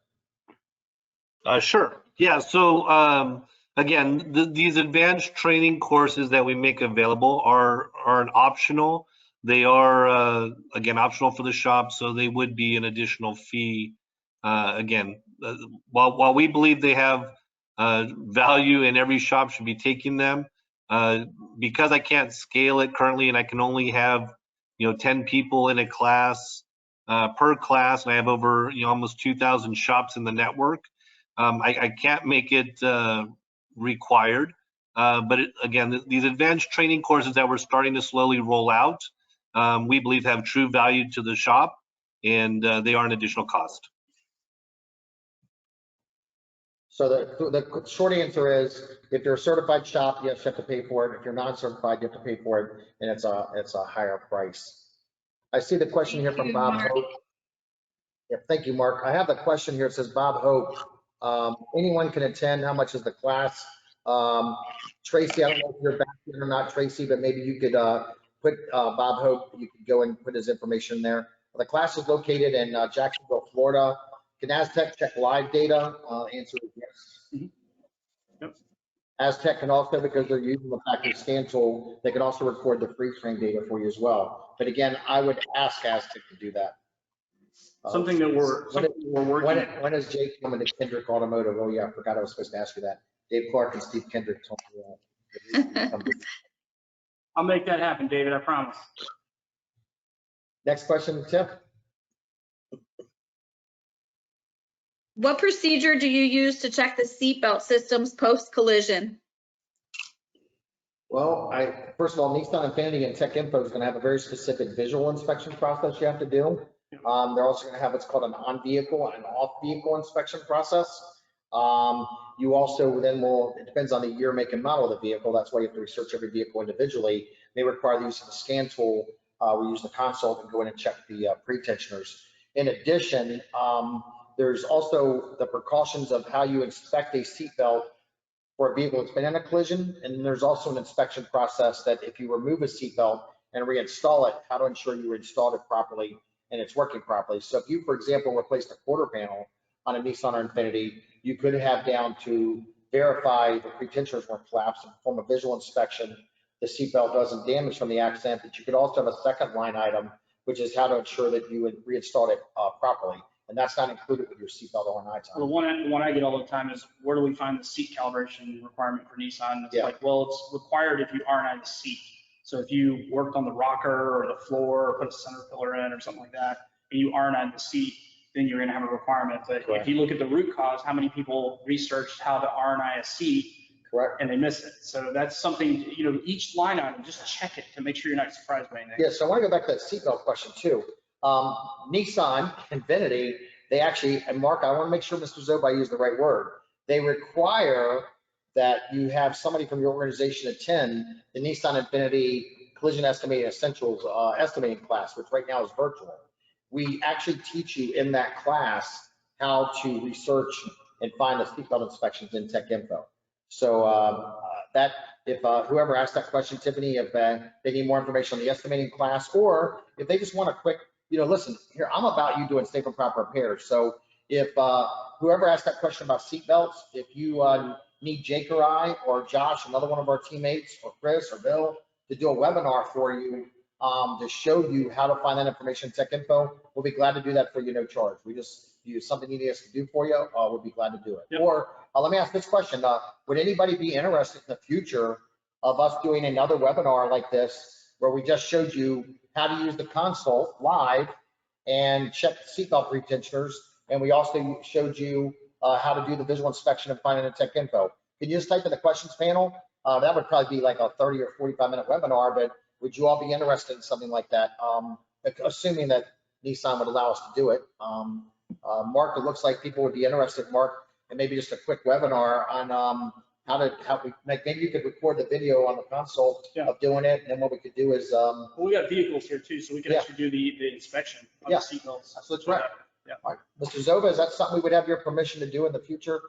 Sure. Yeah. So again, these advanced training courses that we make available are an optional. They are again optional for the shop, so they would be an additional fee. Again, while we believe they have value and every shop should be taking them, because I can't scale it currently and I can only have 10 people in a class per class, and I have over almost 2,000 shops in the network. I can't make it required, but again, these advanced training courses that we're starting to slowly roll out, we believe have true value to the shop, and they are an additional cost. So the short answer is, if you're a certified shop, yes, you have to pay for it. If you're non-certified, you have to pay for it, and it's a higher price. I see the question here from Bob Hope. Yeah, thank you, Mark. I have the question here. It says, Bob Hope, anyone can attend. How much is the class? Tracy, I don't know if you're back here or not, Tracy, but maybe you could put Bob Hope, you could go and put his information there. The class is located in Jacksonville, Florida. Can asTech check live data? Answer is yes. Yep. asTech can also, because they're using the factory scan tool, they can also record the freeze frame data for you as well. But again, I would ask asTech to do that. Something that we're working. When is Jake coming to Kendrick Automotive? Oh yeah, I forgot I was supposed to ask you that. Dave Clark and Steve Kendrick told me. I'll make that happen, David, I promise. Next question, Tiff. What procedure do you use to check the seatbelt systems post-collision? Well, first of all, Nissan Infiniti and Tech Info is going to have a very specific visual inspection process you have to do. They're also going to have what's called an on-vehicle and off-vehicle inspection process. You also then will, it depends on the year, make, and model of the vehicle. That's why you have to research every vehicle individually. They require the use of the scan tool. We use the console to go in and check the pretensioners. In addition, there's also the precautions of how you inspect a seatbelt for a vehicle that's been in a collision. And there's also an inspection process that if you remove a seatbelt and reinstall it, how to ensure you installed it properly and it's working properly. So if you, for example, replaced a quarter panel on a Nissan or Infiniti, you could have down to verify the pretensioners weren't collapsed and perform a visual inspection. The seatbelt doesn't damage from the accident, but you could also have a second line item, which is how to ensure that you would reinstall it properly. And that's not included with your seatbelt O&I time. Well, the one I get all the time is, where do we find the seat calibration requirement for Nissan? It's Yeah. like, well, it's required if you R&I the seat. So if you worked on the rocker or the floor or put a center pillar in or something like that, and you R&I the seat, then you're gonna have a requirement. But Correct. if you look at the root cause, how many people researched how to R&I a seat? Correct. And they miss it. So that's something, each line item, just check it to make sure you're not surprised by anything. Yeah, so I want to go back to that seatbelt question too. Nissan, Infiniti, they actually, and Mark, I want to make sure Mr. Zoba used the right word. They require that you have somebody from your organization attend the Nissan Infiniti Collision Estimating Essentials estimating class, which right now is virtual. We actually teach you in that class how to research and find the seatbelt inspections in Tech Info. So that, if whoever asked that question, Tiffany, if they need more information on the estimating class, or if they just want a quick, listen, here, I'm about you doing safe and proper repairs. So if whoever asked that question about seatbelts, if you need Jake or I or Josh, another one of our teammates, or Chris or Bill, to do a webinar for you to show you how to find that information in Tech Info, we'll be glad to do that for you, no charge. We just use something you need us to do for you, we'll be glad to do it. Yep. Or let me ask this question, would anybody be interested in the future of us doing another webinar like this, where we just showed you how to use the console live and check the seatbelt retentioners. And we also showed you how to do the visual inspection and finding the tech info. Can you just type in the questions panel? That would probably be like a 30 or 45-minute webinar, but would you all be interested in something like that? Assuming that Nissan would allow us to do it. Mark, it looks like people would be interested, Mark, and maybe just a quick webinar on how we make, maybe you could record the video on the console of doing it. And then what we could do is, well, we got vehicles here too, so we can actually do the inspection on the seatbelts. That's right. Yeah. All right. Mr. Zova, is that something we would have your permission to do in the future?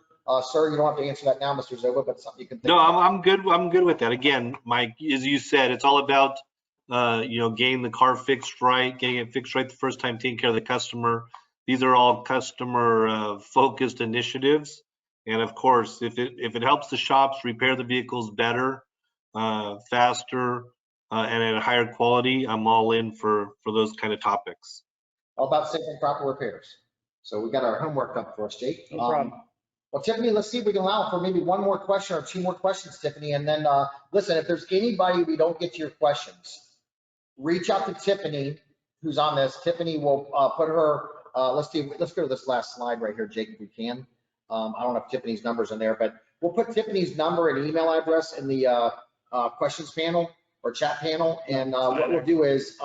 Sir, you don't have to answer that now, Mr. Zova, but something you can think No, about. I'm good. I'm good with that. Again, Mike, as you said, it's all about, getting the car fixed right, getting it fixed right the first time, taking care of the customer. These are all customer focused initiatives. And of course, if it helps the shops repair the vehicles better, faster, and at a higher quality, I'm all in for those kind of topics. All about safe and proper repairs. So we got our homework up for us, Jake. No problem. Well, Tiffany, let's see if we can allow for maybe one more question or two more questions, Tiffany. And then listen, if there's anybody we don't get to your questions, reach out to Tiffany, who's on this. Tiffany will put her, let's go to this last slide right here, Jake, if we can. I don't have Tiffany's numbers in there, but we'll put Tiffany's number and email address in the questions panel or chat panel. And what we'll do is,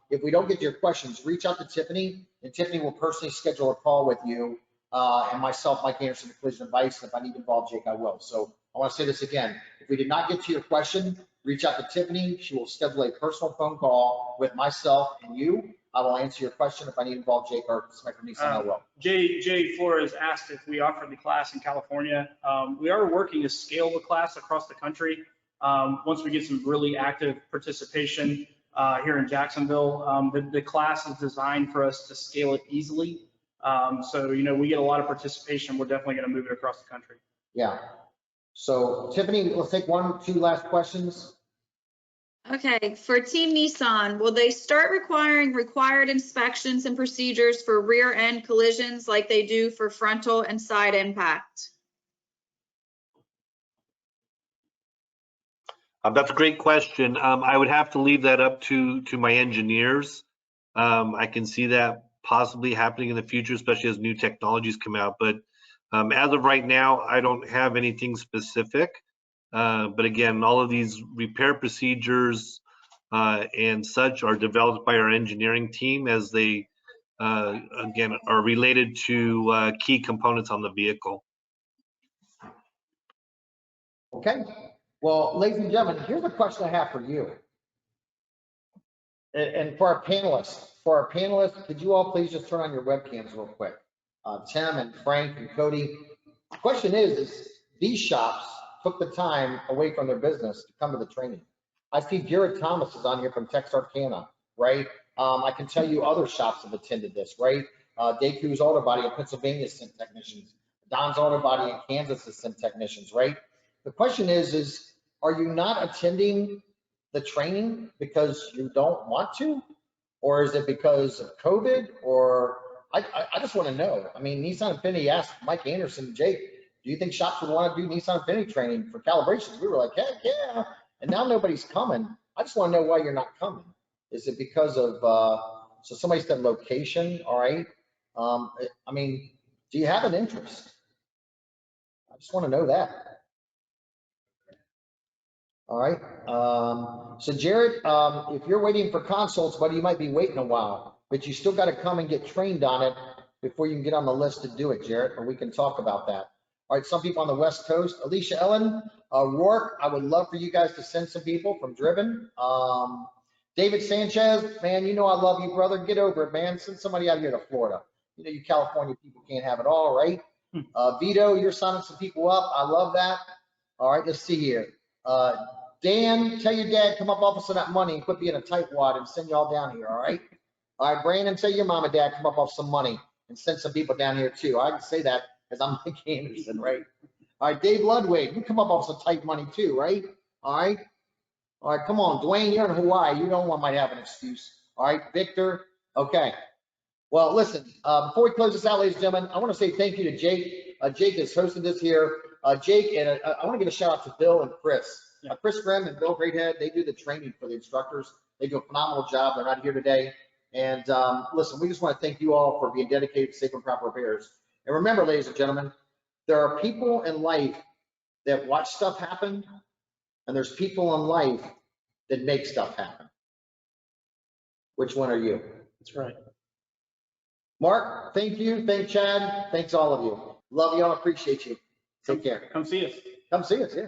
if we don't get to your questions, reach out to Tiffany, and Tiffany will personally schedule a call with you and myself, Mike Anderson, of Collision Advice. And if I need to involve Jake, I will. So I want to say this again. If we did not get to your question, reach out to Tiffany. She will schedule a personal phone call with myself and you. I will answer your question. If I need to involve Jake or Smith or Nissan, I will. Jay Flores asked if we offered the class in California. We are working to scale the class across the country. Once we get some really active participation here in Jacksonville, the class is designed for us to scale it easily. So, we get a lot of participation. We're definitely going to move it across the country. Yeah. So Tiffany, let's take 2 last questions. Okay, for Team Nissan, will they start requiring required inspections and procedures for rear end collisions like they do for frontal and side impact? That's a great question. I would have to leave that up to my engineers. I can see that possibly happening in the future, especially as new technologies come out. But as of right now, I don't have anything specific. But again, all of these repair procedures and such are developed by our engineering team as they, again, are related to key components on the vehicle. Okay. Well, ladies and gentlemen, here's a question I have for you. And for our panelists, could you all please just turn on your webcams real quick? Tim and Frank and Cody. The question is these shops took the time away from their business to come to the training. I see Jared Thomas is on here from Texarkana, right? I can tell you other shops have attended this, right? Dayku's Auto Body in Pennsylvania sent technicians. Don's Auto Body in Kansas has sent technicians, right? The question is are you not attending the training because you don't want to? Or is it because of COVID? Or I just want to know. I mean, Nissan Infiniti asked Mike Anderson, Jake, do you think shops would want to do Nissan Infiniti training for calibrations? We were like, heck yeah. And now nobody's coming. I just want to know why you're not coming. Is it because of, so somebody said location, all right. I mean, do you have an interest? I just want to know that. All right. So Jared, if you're waiting for consults, buddy, you might be waiting a while, but you still got to come and get trained on it before you can get on the list to do it, Jared, or we can talk about that. All right. Some people on the West Coast, Alicia Ellen, Rourke, I would love for you guys to send some people from Driven. David Sanchez, man, you know I love you, brother. Get over it, man. Send somebody out here to Florida. You know, you California people can't have it all, right? Vito, you're signing some people up. I love that. All right, let's see here. Dan, tell your dad, come up off some of that money and quit being a tightwad and send y'all down here, all right? All right, Brandon, tell your mom and dad, come up off some money and send some people down here too. I can say that because I'm Mike Anderson, right? All right, Dave Ludwig, you come up off some tight money too, right? All right. All right, come on, Dwayne, you're in Hawaii. You don't want might have an excuse. All right, Victor. Okay. Well, listen, before we close this out, ladies and gentlemen, I want to say thank you to Jake. Jake is hosting this here. Jake, and I want to give a shout out to Bill and Chris. Yeah. Chris Grimm and Bill Greathead, they do the training for the instructors. They do a phenomenal job. They're not here today. And listen, we just want to thank you all for being dedicated to safe and proper repairs. And remember, ladies and gentlemen, there are people in life that watch stuff happen, and there's people in life that make stuff happen. Which one are you? That's right. Mark, thank you. Thank Chad. Thanks all of you. Love you all. Appreciate you. Take care. Come see us. Come see us, yeah.